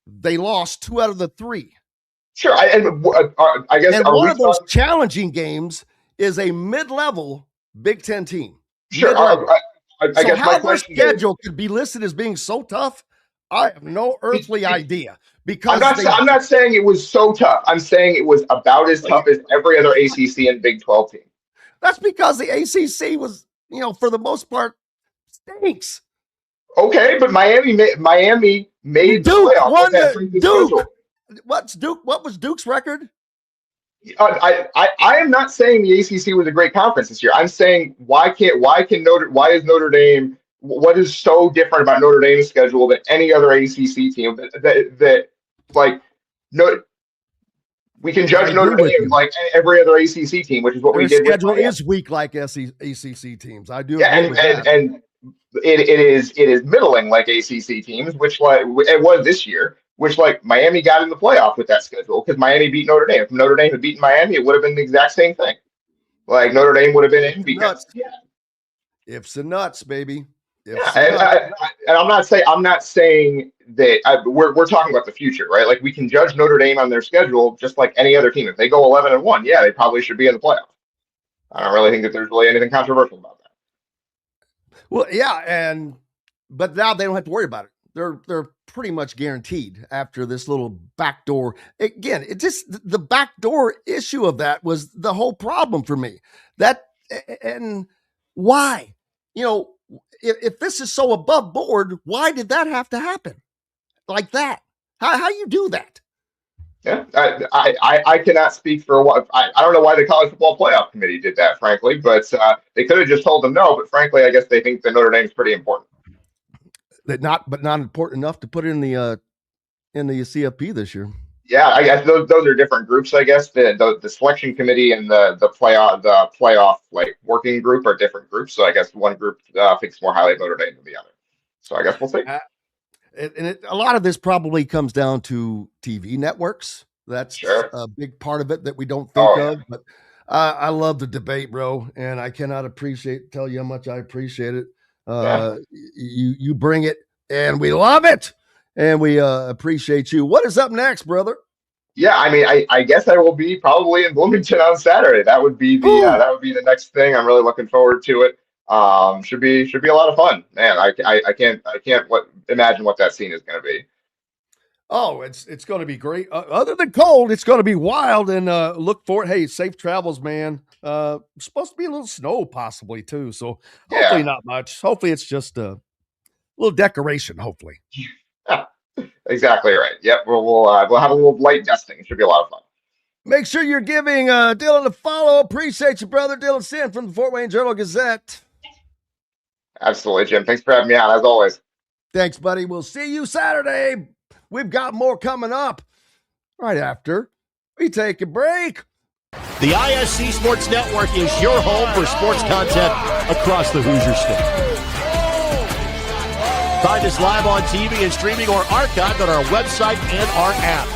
they lost 2 out of the 3. Sure, I guess. And one of those challenging games is a mid-level Big Ten team. Sure, I guess my question schedule could be listed as being so tough. I have no earthly idea because I'm not saying it was so tough. I'm saying it was about as tough as every other ACC and Big 12 team. That's because the ACC was, for the most part, stinks. Okay, but Miami made the Duke playoff won with that the strength of Duke. schedule. What was Duke's record? I am not saying the ACC was a great conference this year. I'm saying why is Notre Dame, what is so different about Notre Dame's schedule than any other ACC team that like no we can judge Notre Dame like every other ACC team, which is what we did. Their schedule is weak like ACC teams. I do. Yeah, agree with that. and it is middling like ACC teams, which like it was this year. Which like Miami got in the playoff with that schedule because Miami beat Notre Dame. If Notre Dame had beaten Miami, it would have been the exact same thing. Like Notre Dame would have been in because ifs and nuts, baby. And I'm not saying that we're talking about the future, right? Like we can judge Notre Dame on their schedule just like any other team. If they go 11-1, yeah, they probably should be in the playoff. I don't really think that there's really anything controversial about that. Well, yeah, but now they don't have to worry about it. They're pretty much guaranteed after this little backdoor. Again, the backdoor issue of that was the whole problem for me. And why? If this is so above board, why did that have to happen like that? How you do that? Yeah, I cannot speak for what I don't know why the College Football Playoff Committee did that, frankly, but they could have just told them no. But frankly, I guess they think that Notre Dame is pretty important. But not important enough to put in the CFP this year. Yeah, I guess those are different groups. I guess the selection committee and the playoff like working group are different groups. So I guess one group thinks more highly of Notre Dame than the other. So I guess we'll see. A lot of this probably comes down to TV networks. That's a big part of it that we don't think of. But I love the debate, bro, and I cannot tell you how much I appreciate it. You bring it, and we love it, and we appreciate you. What is up next, brother? Yeah, I mean, I guess I will be probably in Bloomington on Saturday. That would be the next thing. I'm really looking forward to it. Should be a lot of fun, man. I can't imagine what that scene is going to be. Oh, it's going to be great. Other than cold, it's going to be wild, and look for it. Hey, safe travels, man. Supposed to be a little snow possibly too, so hopefully not much. Hopefully it's just a little decoration. Hopefully. Exactly right. Yep, we'll have a little light dusting. It should be a lot of fun. Make sure you're giving Dylan a follow. Appreciate you, brother. Dylan Sinn from the Fort Wayne Journal-Gazette. Absolutely, Jim. Thanks for having me on, as always. Thanks, buddy. We'll see you Saturday. We've got more coming up right after we take a break. The ISC Sports Network is your home for sports content across the Hoosier State. Find us live on TV and streaming or archived on our website and our app.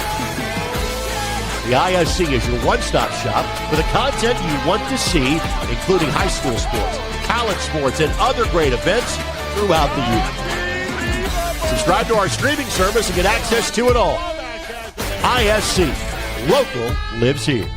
The ISC is your one-stop shop for the content you want to see, including high school sports, college sports, and other great events throughout the year. Subscribe to our streaming service and get access to it all. ISC, local lives here.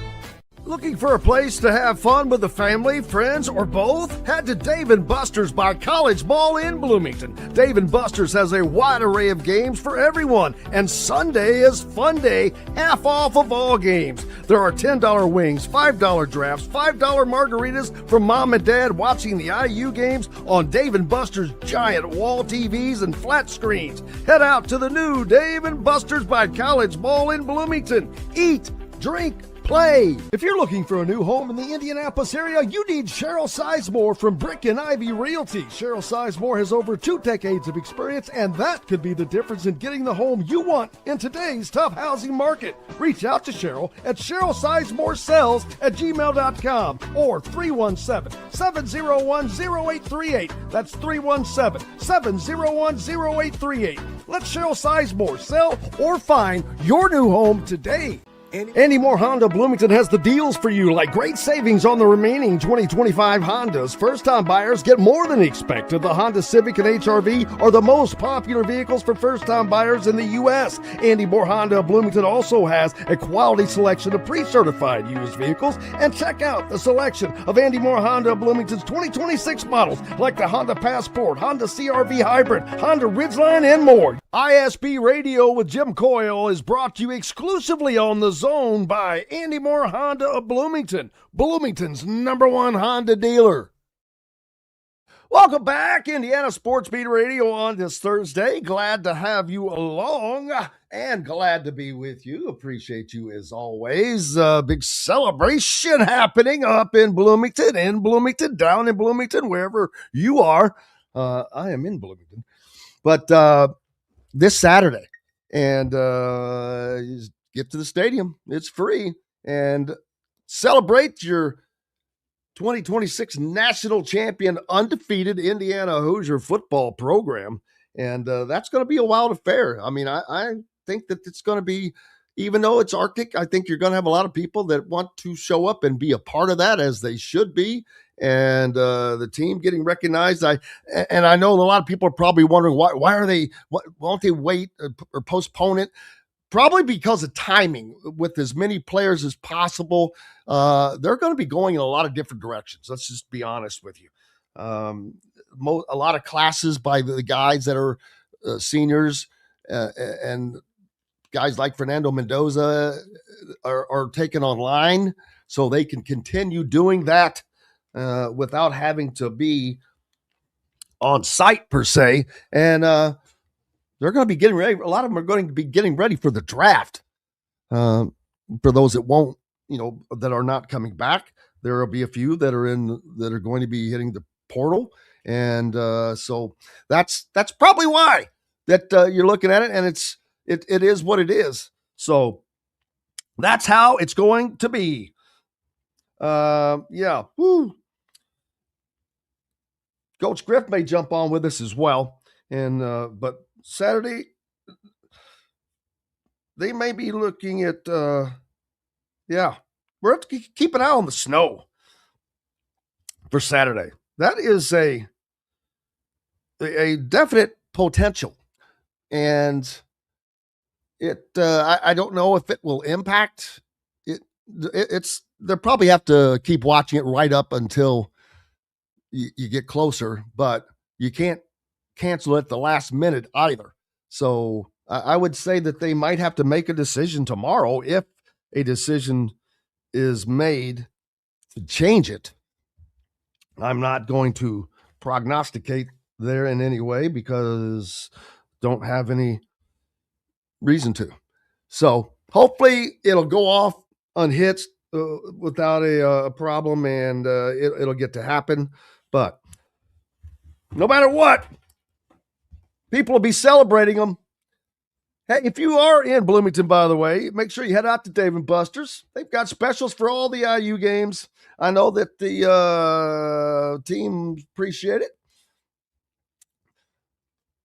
Looking for a place to have fun with the family, friends, or both? Head to Dave & Buster's by College Mall in Bloomington. Dave & Buster's has a wide array of games for everyone, and Sunday is fun day, half off of all games. There are $10 wings, $5 drafts, $5 margaritas for mom and dad watching the IU games on Dave & Buster's giant wall TVs and flat screens. Head out to the new Dave & Buster's by College Mall in Bloomington. Eat, drink, play. If you're looking for a new home in the Indianapolis area, you need Cheryl Sizemore from Brick and Ivy Realty. Cheryl Sizemore has over 2 decades of experience, and that could be the difference in getting the home you want in today's tough housing market. Reach out to Cheryl at CherylSizemoreSells@gmail.com or 317-701-0838. That's 317-701-0838. Let Cheryl Sizemore sell or find your new home today. Andy Moore Honda Bloomington has the deals for you, like great savings on the remaining 2025 Hondas. First-time buyers get more than expected. The Honda Civic and HR-V are the most popular vehicles for first-time buyers in the U.S. Andy Moore Honda Bloomington also has a quality selection of pre-certified used vehicles. And check out the selection of Andy Moore Honda Bloomington's 2026 models, like the Honda Passport, Honda CR-V Hybrid, Honda Ridgeline, and more. ISB Radio with Jim Coyle is brought to you exclusively on the Zone by Andy Moore Honda of Bloomington, Bloomington's #1 Honda dealer. Welcome back, Indiana Sports Beat Radio on this Thursday. Glad to have you along and glad to be with you. Appreciate you as always. Big celebration happening up in Bloomington, down in Bloomington, wherever you are. I am in Bloomington. But this Saturday, and you get to the stadium. It's free. And celebrate your 2026 national champion, undefeated Indiana Hoosier football program. And that's going to be a wild affair. I mean, I think that it's going to be, even though it's Arctic, I think you're going to have a lot of people that want to show up and be a part of that, as they should be. And the team getting recognized. I know a lot of people are probably wondering why won't they wait or postpone it? Probably because of timing. With as many players as possible, they're going to be going in a lot of different directions. Let's just be honest with you. A lot of classes by the guys that are seniors and guys like Fernando Mendoza are taken online, so they can continue doing that without having to be on site per se. And they're going to be getting ready. A lot of them are going to be getting ready for the draft. For those that won't, that are not coming back, there will be a few that are going to be hitting the portal. And so that's probably why that you're looking at it, and it is what it is. So that's how it's going to be. Yeah. Woo. Coach Griff may jump on with us as well. And but Saturday, they may be looking at we're have to keep an eye on the snow for Saturday. That is a definite potential. And I don't know if it will impact it. They'll probably have to keep watching it right up until you get closer, but you can't cancel it at the last minute either. So I would say that they might have to make a decision tomorrow, if a decision is made to change it. I'm not going to prognosticate there in any way because don't have any reason to. So hopefully it'll go off unhitched without a problem, and it'll get to happen. But no matter what, people will be celebrating them. Hey, if you are in Bloomington, by the way, make sure you head out to Dave & Buster's. They've got specials for all the IU games. I know that the team appreciate it.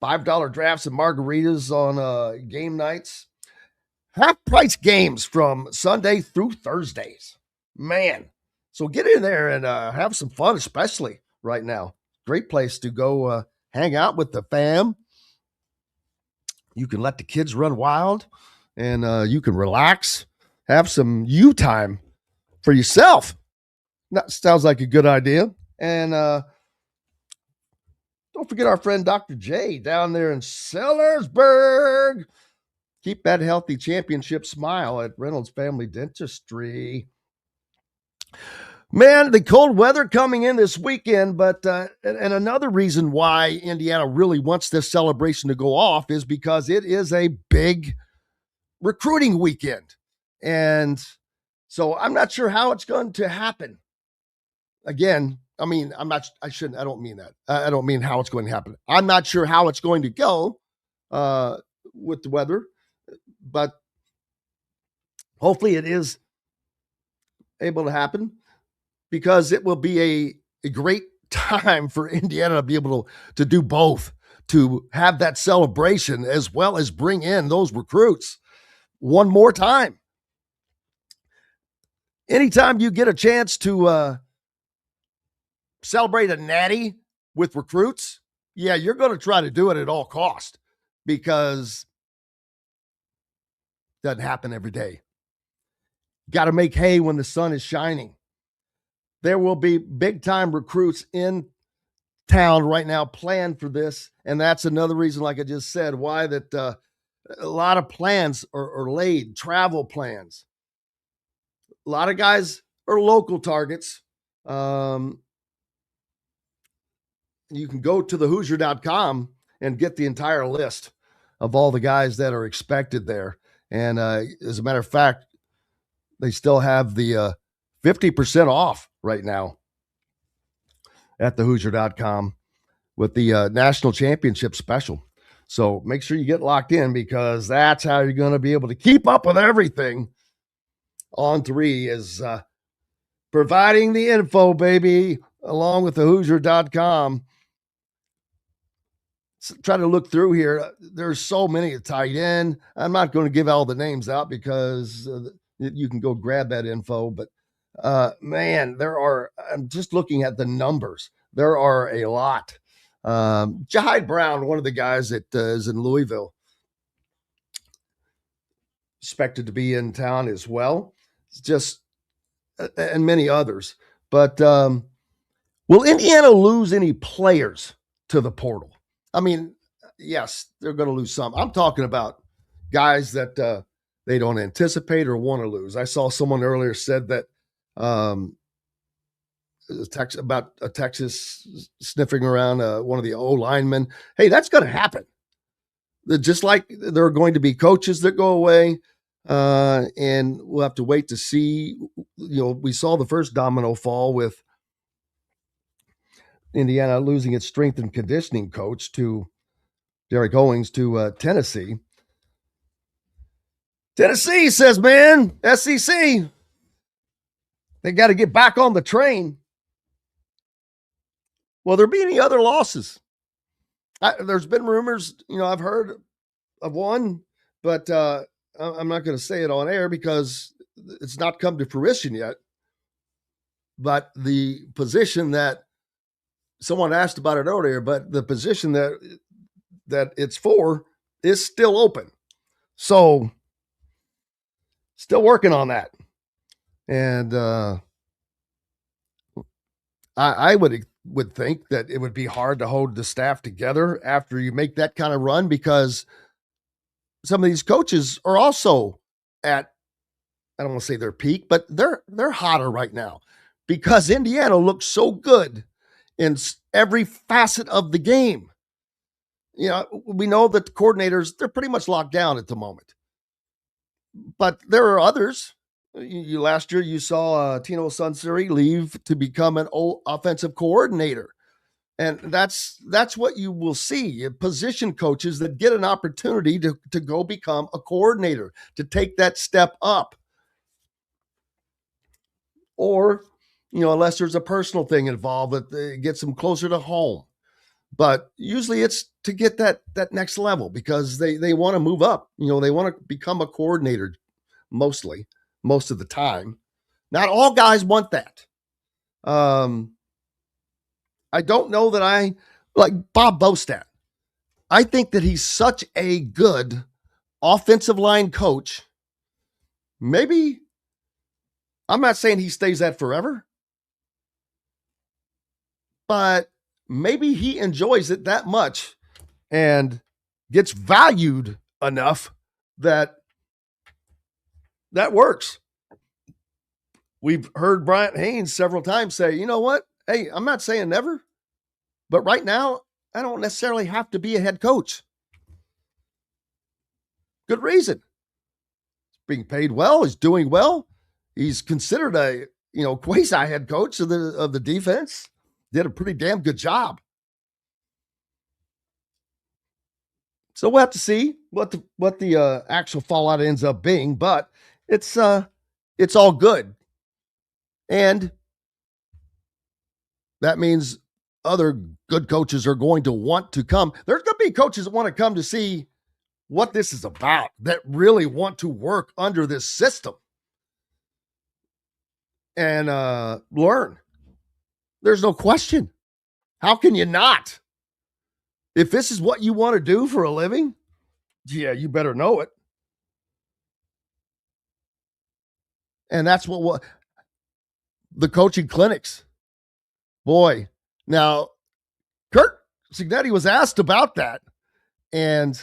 $5 drafts and margaritas on game nights. Half-price games from Sunday through Thursdays. Man. So get in there and have some fun, especially right now. Great place to go hang out with the fam. You can let the kids run wild, and you can relax, have some you time for yourself. That sounds like a good idea. And don't forget our friend Dr. J down there in Sellersburg. Keep that healthy championship smile at Reynolds Family Dentistry. Man, the cold weather coming in this weekend, but and another reason why Indiana really wants this celebration to go off is because it is a big recruiting weekend. And so I'm not sure how it's going to happen. Again, I mean, I don't mean that. I don't mean how it's going to happen. I'm not sure how it's going to go with the weather, but hopefully it is able to happen, because it will be a great time for Indiana to be able to do both, to have that celebration as well as bring in those recruits one more time. Anytime you get a chance to celebrate a natty with recruits, yeah, you're going to try to do it at all cost, because it doesn't happen every day. Got to make hay when the sun is shining. There will be big-time recruits in town right now planned for this, and that's another reason, like I just said, why that a lot of plans are laid, travel plans. A lot of guys are local targets. you can go to thehoosier.com and get the entire list of all the guys that are expected there. And as a matter of fact, they still have the 50% off right now at thehoosier.com with the national championship special. So make sure you get locked in, because that's how you're going to be able to keep up with everything. On 3 is providing the info, baby, along with thehoosier.com. Try to look through here. There's so many tight end. I'm not going to give all the names out because you can go grab that info. But man, I'm just looking at the numbers. There are a lot. Jahide Brown, one of the guys that is in Louisville, expected to be in town as well. It's just, and many others. But will Indiana lose any players to the portal? I mean, yes, they're going to lose some. I'm talking about guys that they don't anticipate or want to lose. I saw someone earlier said that about a Texas sniffing around one of the O linemen. Hey, that's going to happen. Just like there are going to be coaches that go away, and we'll have to wait to see. We saw the first domino fall with Indiana losing its strength and conditioning coach to Derek Owings to Tennessee. Tennessee says, man, SEC, they got to get back on the train. Will there be any other losses? There's been rumors, I've heard of one, but I'm not going to say it on air because it's not come to fruition yet. But the position that someone asked about it earlier, but the position that it's for is still open. So still working on that. And I would think that it would be hard to hold the staff together after you make that kind of run, because some of these coaches are also at, I don't want to say their peak, but they're hotter right now because Indiana looks so good in every facet of the game. We know that the coordinators, they're pretty much locked down at the moment. But there are others. Last year, you saw Tino Sunseri leave to become an offensive coordinator. And that's what you will see. Position coaches that get an opportunity to go become a coordinator, to take that step up. Or, unless there's a personal thing involved that gets them closer to home. But usually it's to get that next level because they want to move up. They want to become a coordinator most of the time. Not all guys want that. I don't know that I like Bob Bostad. I think that he's such a good offensive line coach. Maybe, I'm not saying he stays that forever, but maybe he enjoys it that much and gets valued enough that works. We've heard Bryant Haynes several times say, you know what? Hey, I'm not saying never, but right now, I don't necessarily have to be a head coach. Good reason. He's being paid well. He's doing well. He's considered a, quasi head coach of the defense. Did a pretty damn good job. So we'll have to see what the actual fallout ends up being, but it's all good. And that means other good coaches are going to want to come. There's going to be coaches that want to come to see what this is about, that really want to work under this system and learn. There's no question. How can you not? If this is what you want to do for a living, yeah, you better know it. And that's what the coaching clinics. Boy, now Kurt Cignetti was asked about that, and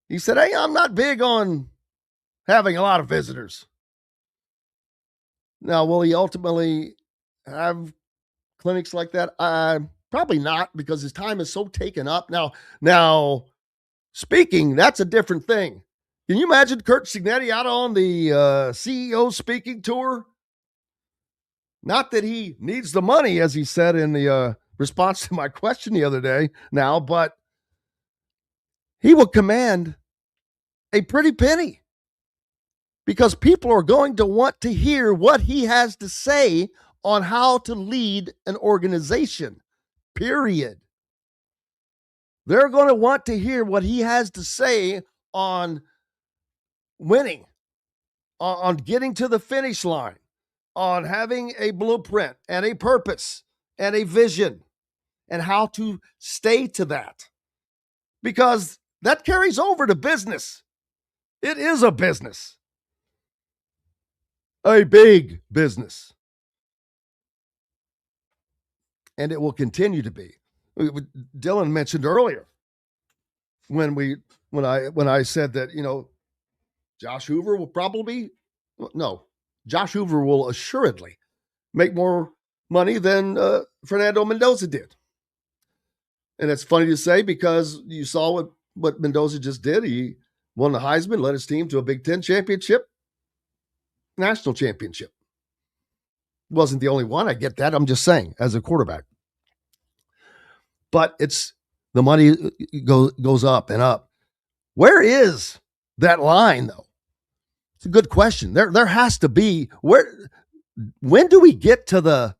he said, hey, I'm not big on having a lot of visitors. Now, will he ultimately have clinics like that? I Probably not, because his time is so taken up. Now, speaking, that's a different thing. Can you imagine Kurt Signetti out on the CEO speaking tour? Not that he needs the money, as he said in the response to my question the other day now, but he will command a pretty penny because people are going to want to hear what he has to say on how to lead an organization, period. They're going to want to hear what he has to say on winning, on getting to the finish line, on having a blueprint and a purpose and a vision and how to stay to that. Because that carries over to business. It is a business. A big business. And it will continue to be. Dylan mentioned earlier when I said that, Josh Hoover will assuredly make more money than Fernando Mendoza did. And it's funny to say because you saw what Mendoza just did. He won the Heisman, led his team to a Big Ten championship, national championship. Wasn't the only one. I get that. I'm just saying, as a quarterback. But the money goes up and up. Where is that line, though? It's a good question. There has to be. When do we get to the,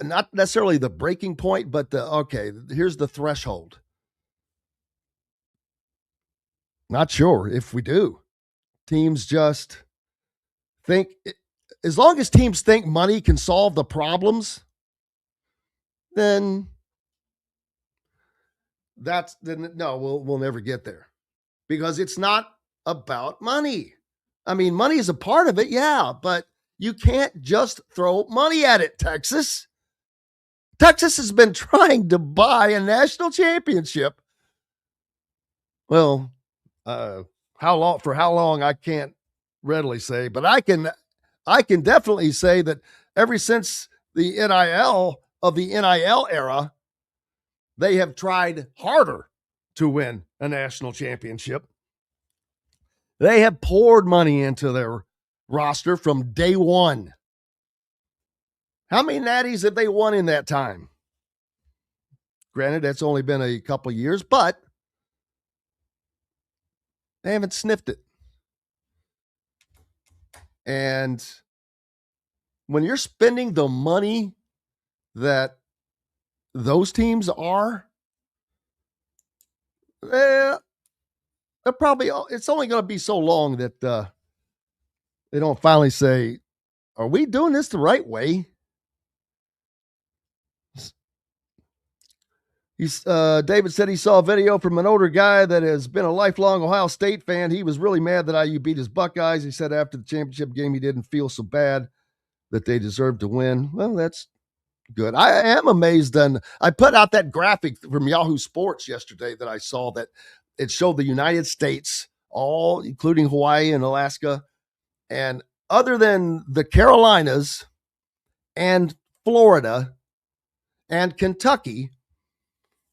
not necessarily the breaking point, but here's the threshold. Not sure if we do. Teams just think, as long as teams think money can solve the problems, then we'll never get there, because it's not about money. I mean, money is a part of it, yeah, but you can't just throw money at it, Texas. Texas has been trying to buy a national championship. Well, how long I can't readily say, but I can definitely say that ever since the NIL era, they have tried harder to win a national championship. They have poured money into their roster from day one. How many natties have they won in that time? Granted, that's only been a couple of years, but they haven't sniffed it. And when you're spending the money that those teams are, it's only going to be so long that they don't finally say, are we doing this the right way? David said he saw a video from an older guy that has been a lifelong Ohio State fan. He was really mad that IU beat his Buckeyes. He said after the championship game, he didn't feel so bad that they deserved to win. Well, that's good. I am amazed. And I put out that graphic from Yahoo Sports yesterday that I saw that it showed the United States, all including Hawaii and Alaska. And other than the Carolinas and Florida and Kentucky,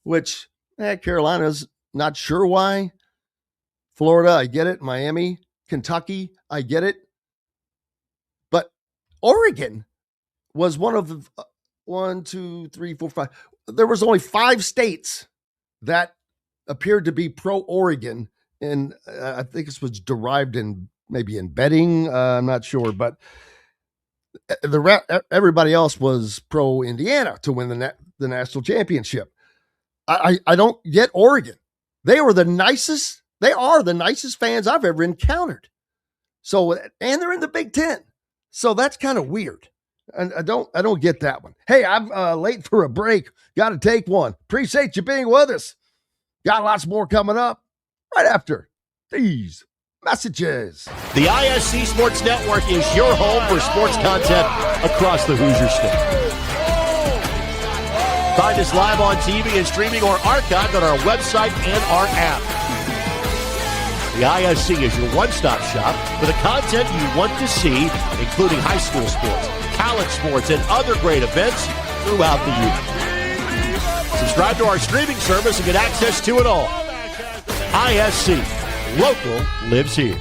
which Carolina's not sure why. Florida, I get it. Miami, Kentucky, I get it. But Oregon was one of the 1, 2, 3, 4, 5. There was only 5 states that appeared to be pro-Oregon. And I think this was derived in maybe in betting. I'm not sure. But everybody else was pro-Indiana to win the national championship. I don't get Oregon. They are the nicest fans I've ever encountered. So, and they're in the Big Ten. So that's kind of weird. And I don't get that one. Hey, I'm late for a break. Got to take one. Appreciate you being with us. Got lots more coming up right after these messages. The ISC Sports Network is your home for sports content across the Hoosier State. Find us live on TV and streaming or archived on our website and our app. The ISC is your one-stop shop for the content you want to see, including high school sports, college sports, and other great events throughout the year. Subscribe to our streaming service and get access to it all. ISC. Local lives here.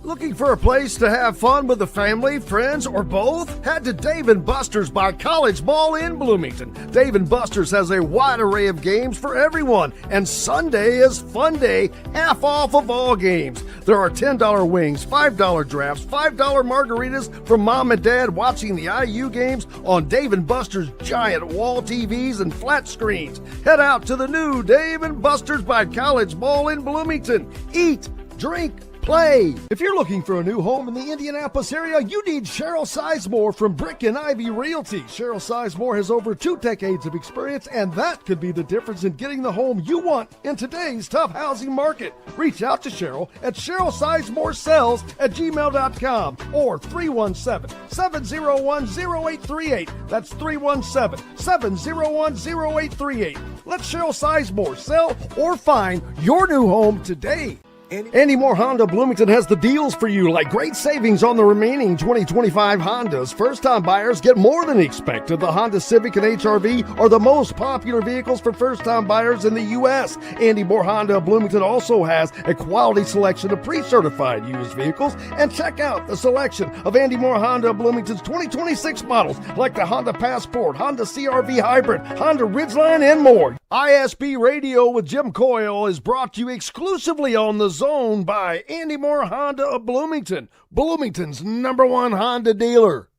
Looking for a place to have fun with the family, friends, or both? Head to Dave & Buster's by College Mall in Bloomington. Dave & Buster's has a wide array of games for everyone, and Sunday is Fun Day, half off of all games. There are $10 wings, $5 drafts, $5 margaritas for mom and dad watching the IU games on Dave & Buster's giant wall TVs and flat screens. Head out to the new Dave & Buster's by College Mall in Bloomington. Eat, drink, play. If you're looking for a new home in the Indianapolis area, you need Cheryl Sizemore from Brick and Ivy Realty. Cheryl Sizemore has over 2 decades of experience, and that could be the difference in getting the home you want in today's tough housing market. Reach out to Cheryl at CherylSizemoreSells@gmail.com or 317-701-0838. That's 317-701-0838. Let Cheryl Sizemore sell or find your new home today. Andy Moore Honda Bloomington has the deals for you, like great savings on the remaining 2025 Hondas. First-time buyers get more than expected. The Honda Civic and HR-V are the most popular vehicles for first-time buyers in the U.S. Andy Moore Honda Bloomington also has a quality selection of pre-certified used vehicles. And check out the selection of Andy Moore Honda Bloomington's 2026 models, like the Honda Passport, Honda CR-V Hybrid, Honda Ridgeline, and more. ISB Radio with Jim Coyle is brought to you exclusively on the Zone by Andy Moore Honda of Bloomington, Bloomington's #1 Honda dealer.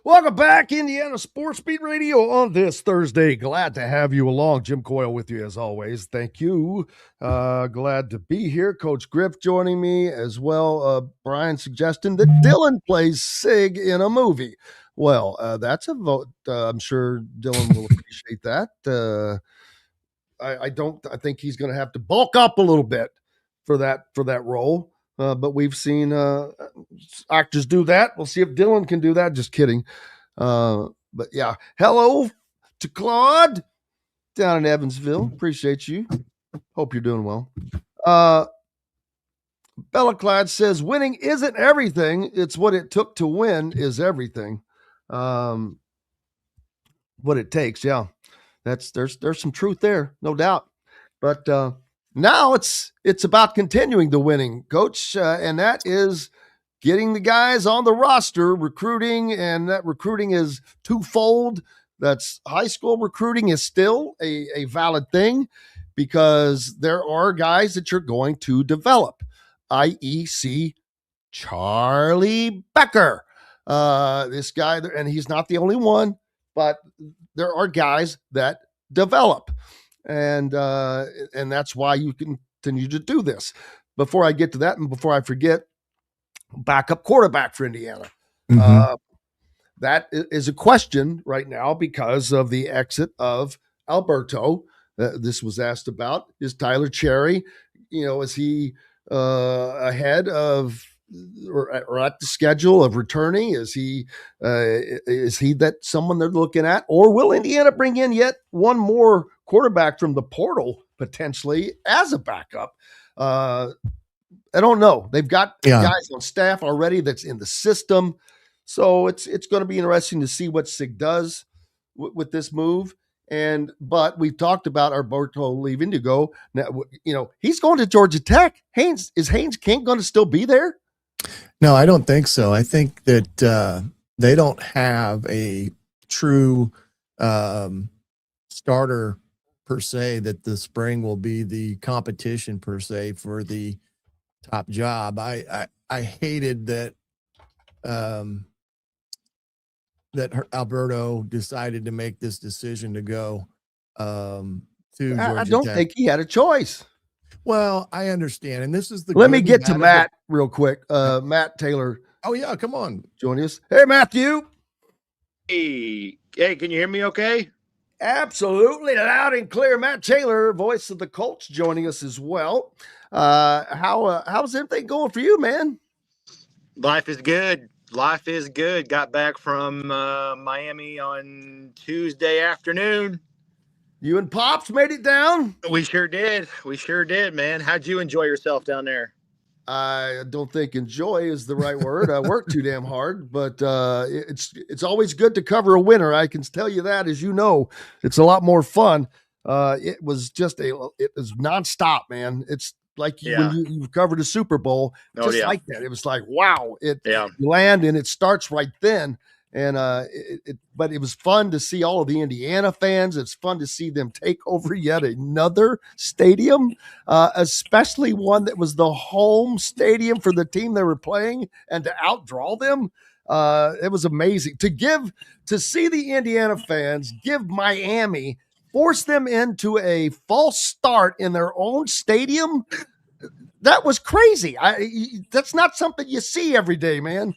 Welcome back, Indiana Sports Beat Radio on this Thursday. Glad to have you along. Jim Coyle with you as always. Thank you. Glad to be here. Coach Griff joining me as well. Brian suggesting that Dylan plays Sig in a movie. Well, that's a vote. I'm sure Dylan will appreciate that. I think he's going to have to bulk up a little bit for that role. But we've seen actors do that. We'll see if Dylan can do that. Just kidding. But yeah, hello to Claude down in Evansville. Appreciate you. Hope you're doing well. Bella Clad says winning isn't everything. It's what it took to win is everything. What it takes. Yeah. There's some truth there, no doubt. But now it's about continuing the winning, Coach, and that is getting the guys on the roster, recruiting, and that recruiting is twofold. That's high school recruiting is still a valid thing because there are guys that you're going to develop, i.e. see Charlie Becker. This guy, and he's not the only one, but there are guys that develop, and that's why you continue to do this. Before I get to that, and before I forget, backup quarterback for Indiana. Mm-hmm. That is a question right now because of the exit of Alberto. This was asked about. Is Tyler Cherry, is he ahead of or at the schedule of returning? Is he that someone they're looking at, or will Indiana bring in yet one more quarterback from the portal potentially as a backup? I don't know. They've got guys on staff already that's in the system, so it's going to be interesting to see what Sig does with this move. But we've talked about Alberto leaving to go. Now, he's going to Georgia Tech. Is Haynes King going to still be there? No, I don't think so. I think that they don't have a true starter per se, that the spring will be the competition per se for the top job. I hated that that Alberto decided to make this decision to go to Georgia I don't Tech. think he had a choice. Well, I understand. And this is the Let me get to Matt real quick. Matt Taylor. Oh, yeah. Come on. Join us. Hey, Matthew. Hey, can you hear me okay? Absolutely. Loud and clear. Matt Taylor, voice of the Colts, joining us as well. How's everything going for you, man? Life is good. Got back from Miami on Tuesday afternoon. You and Pops made it down? We sure did, man. How'd you enjoy yourself down there? I don't think enjoy is the right word. I work too damn hard, but it's always good to cover a winner. I can tell you that, as you know, it's a lot more fun. It was nonstop, man. It's like when Yeah. you've covered a Super Bowl, Oh, just yeah. like that. It was like, wow, Yeah. you land and it starts right then. And but it was fun to see all of the Indiana fans. It's fun to see them take over yet another stadium, especially one that was the home stadium for the team they were playing, and to outdraw them. It was amazing to see the Indiana fans give Miami, force them into a false start in their own stadium. That was crazy. That's not something you see every day, man.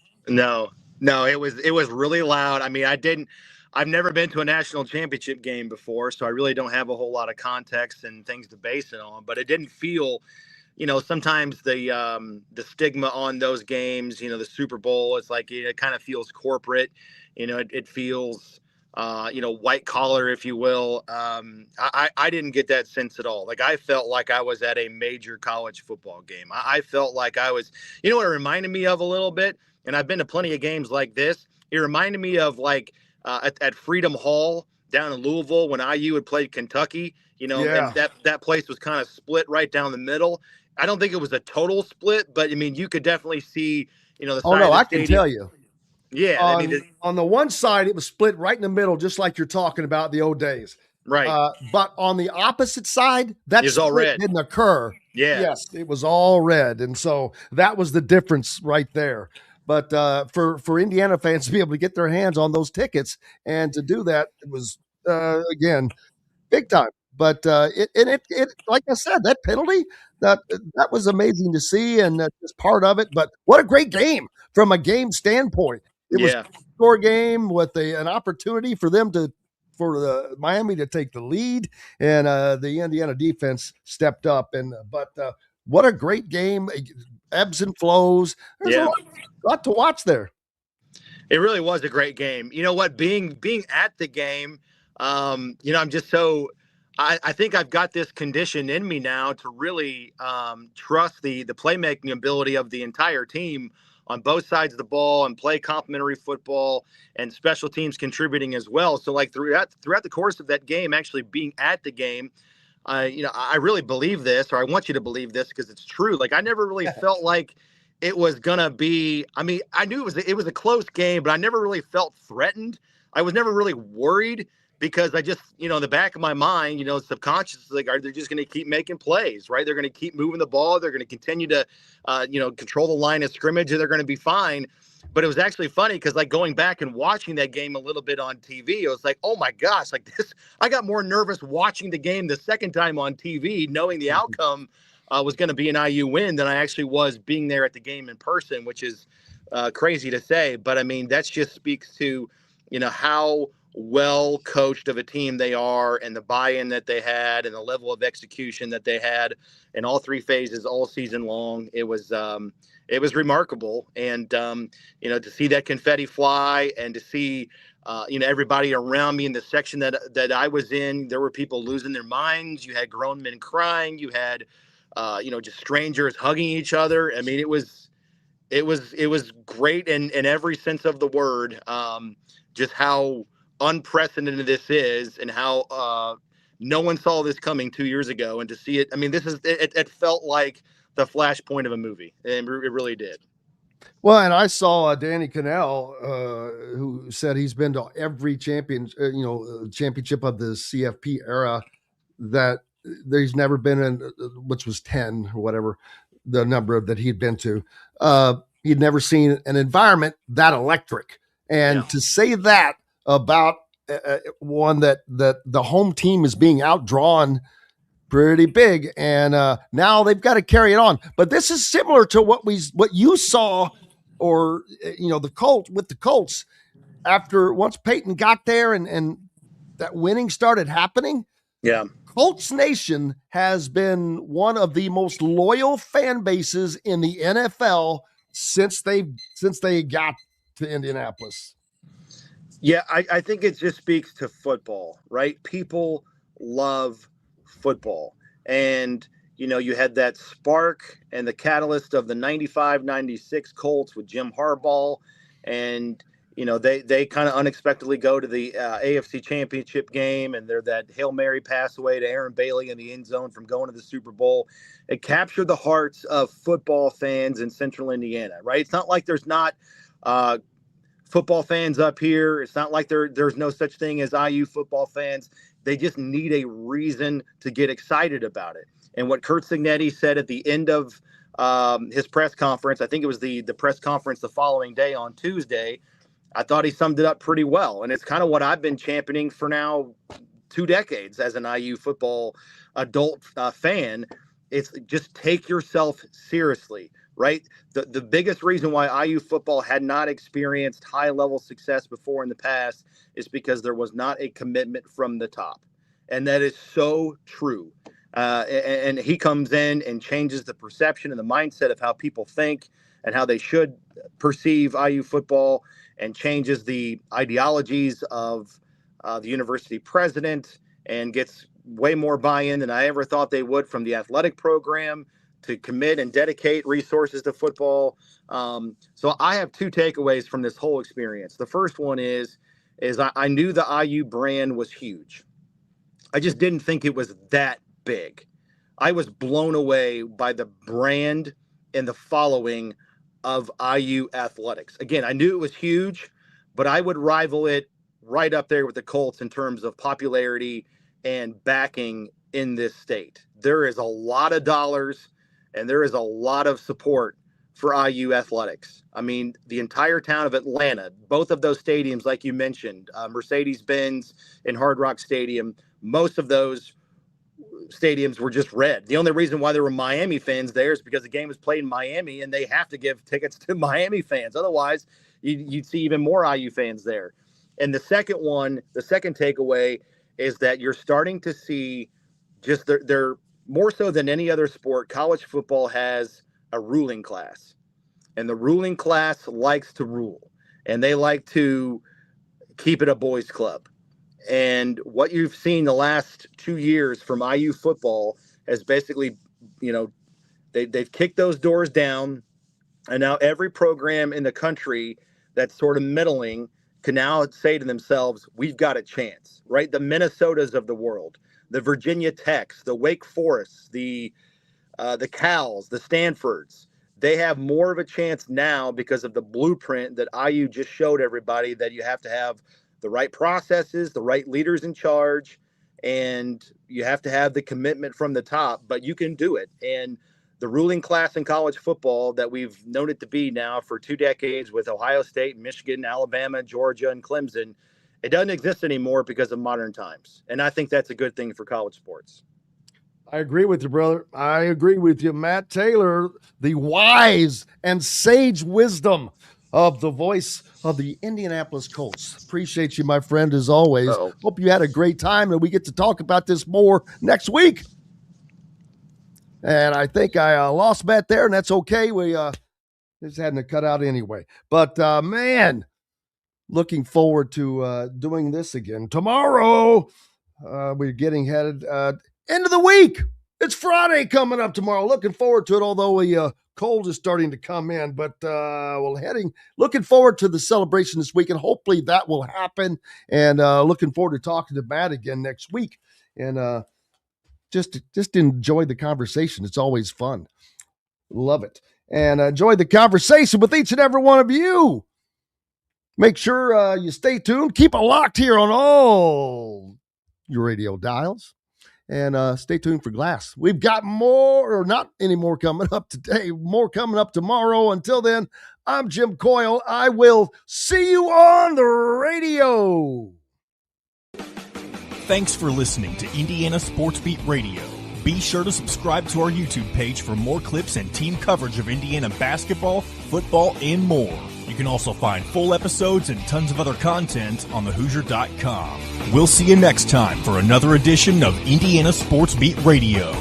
No, it was really loud. I mean, I've never been to a national championship game before, so I really don't have a whole lot of context and things to base it on. But it didn't feel, sometimes the stigma on those games, the Super Bowl, it's like it kind of feels corporate. It feels, white collar, if you will. I didn't get that sense at all. Like, I felt like I was at a major college football game. I felt like I was, what it reminded me of a little bit. And I've been to plenty of games like this. It reminded me of at Freedom Hall down in Louisville when IU had played Kentucky, Yeah. and that place was kind of split right down the middle. I don't think it was a total split, but I mean, you could definitely see, the Oh side no, of the I stadium. can tell you. Yeah. I mean, On the one side, it was split right in the middle, just like you're talking about the old days. right. But on the opposite side, that It's all split red. didn't occur. Yeah. Yes, it was all red. And so that was the difference right there. But for Indiana fans to be able to get their hands on those tickets and to do that, it was, again, big time. But it like I said, that penalty, that was amazing to see, and that's just part of it. But what a great game from a game standpoint. It was Yeah. a score game with an opportunity for the Miami to take the lead, and the Indiana defense stepped up. But what a great game! Ebbs and flows. There's Yeah. a lot to watch there. It really was a great game. You know what? Being at the game, I'm just so. I think I've got this condition in me now to really trust the playmaking ability of the entire team on both sides of the ball and play complementary football and special teams contributing as well. So like throughout the course of that game, actually being at the game, I really believe this, or I want you to believe this because it's true. Like, I never really felt like it was gonna be. I mean, I knew it was a close game, but I never really felt threatened. I was never really worried because I just, in the back of my mind, subconsciously, like, they're just going to keep making plays, right? They're going to keep moving the ball. They're going to continue to, control the line of scrimmage, and they're going to be fine. But it was actually funny because, like, going back and watching that game a little bit on TV, it was like, oh my gosh, like this, I got more nervous watching the game the second time on TV, knowing the outcome was going to be an IU win, than I actually was being there at the game in person, which is crazy to say. But I mean, that just speaks to, how well coached of a team they are, and the buy-in that they had, and the level of execution that they had in all three phases all season long. It was remarkable. And to see that confetti fly, and to see everybody around me in the section that I was in, there were people losing their minds. You had grown men crying. You had just strangers hugging each other. I mean, it was great in every sense of the word. Just how unprecedented this is, and how no one saw this coming 2 years ago. And to see it, I mean, it felt like the flashpoint of a movie, and it really did. Well, and I saw Danny Cannell, who said he's been to every championship of the CFP era, that there's never been in, which was 10 or whatever the number that he'd been to. He'd never seen an environment that electric. And to say that about one that the home team is being outdrawn pretty big, and now they've got to carry it on. But this is similar to what you saw, or the Colts after once Peyton got there and that winning started happening. Yeah. Colts Nation has been one of the most loyal fan bases in the NFL since they got to Indianapolis. Yeah, I think it just speaks to football, right? People love football. And, you had that spark and the catalyst of the 95-96 Colts with Jim Harbaugh. And, they kind of unexpectedly go to the AFC Championship game, and they're that Hail Mary pass away to Aaron Bailey in the end zone from going to the Super Bowl. It captured the hearts of football fans in Central Indiana, right? It's not like there's not football fans up here. It's not like there's no such thing as IU football fans. They just need a reason to get excited about it. And what Curt Cignetti said at the end of his press conference, I think it was the press conference the following day on Tuesday, I thought he summed it up pretty well. And it's kind of what I've been championing for now 2 decades as an IU football adult fan. It's just take yourself seriously, right? The biggest reason why IU football had not experienced high-level success before in the past is because there was not a commitment from the top. And that is so true. And he comes in and changes the perception and the mindset of how people think and how they should perceive IU football, and changes the ideologies of the university president, and gets way more buy-in than I ever thought they would from the athletic program to commit and dedicate resources to football. So I have 2 takeaways from this whole experience. The first one is I knew the IU brand was huge. I just didn't think it was that big. I was blown away by the brand and the following of IU athletics. Again, I knew it was huge, but I would rival it right up there with the Colts in terms of popularity and backing in this state. There is a lot of dollars and there is a lot of support for IU athletics. I mean, the entire town of Atlanta, both of those stadiums, like you mentioned, Mercedes-Benz and Hard Rock Stadium, most of those stadiums were just red. The only reason why there were Miami fans there is because the game was played in Miami and they have to give tickets to Miami fans. Otherwise, you'd see even more IU fans there. And the second takeaway is that you're starting to see just they're more so than any other sport, college football has a ruling class. And the ruling class likes to rule. And they like to keep it a boys' club. And what you've seen the last 2 years from IU football has basically, they've kicked those doors down. And now every program in the country that's sort of middling can now say to themselves, we've got a chance, right? The Minnesotas of the world, the Virginia Techs, the Wake Forests, the Cals, the Stanfords, they have more of a chance now because of the blueprint that IU just showed everybody, that you have to have the right processes, the right leaders in charge, and you have to have the commitment from the top, but you can do it. And the ruling class in college football that we've known it to be now for 2 decades with Ohio State, Michigan, Alabama, Georgia, and Clemson, it doesn't exist anymore because of modern times. And I think that's a good thing for college sports. I agree with you, brother. I agree with you. Matt Taylor, the wise and sage wisdom of the voice of the Indianapolis Colts. Appreciate you, my friend, as always. Uh-oh. Hope you had a great time, and we get to talk about this more next week. And I think I lost Matt there, and that's okay. We just had to cut out anyway. But, man, looking forward to doing this again. Tomorrow, we're getting headed end of the week. It's Friday coming up tomorrow. Looking forward to it, although a cold is starting to come in. But looking forward to the celebration this week, and hopefully that will happen. And looking forward to talking to Matt again next week. And just enjoy the conversation. It's always fun. Love it. And enjoy the conversation with each and every one of you. Make sure you stay tuned. Keep it locked here on all your radio dials. And stay tuned for Glass. We've got more, or not any more coming up today, more coming up tomorrow. Until then, I'm Jim Coyle. I will see you on the radio. Thanks for listening to Indiana Sports Beat Radio. Be sure to subscribe to our YouTube page for more clips and team coverage of Indiana basketball, football, and more. You can also find full episodes and tons of other content on thehoosier.com. We'll see you next time for another edition of Indiana Sports Beat Radio.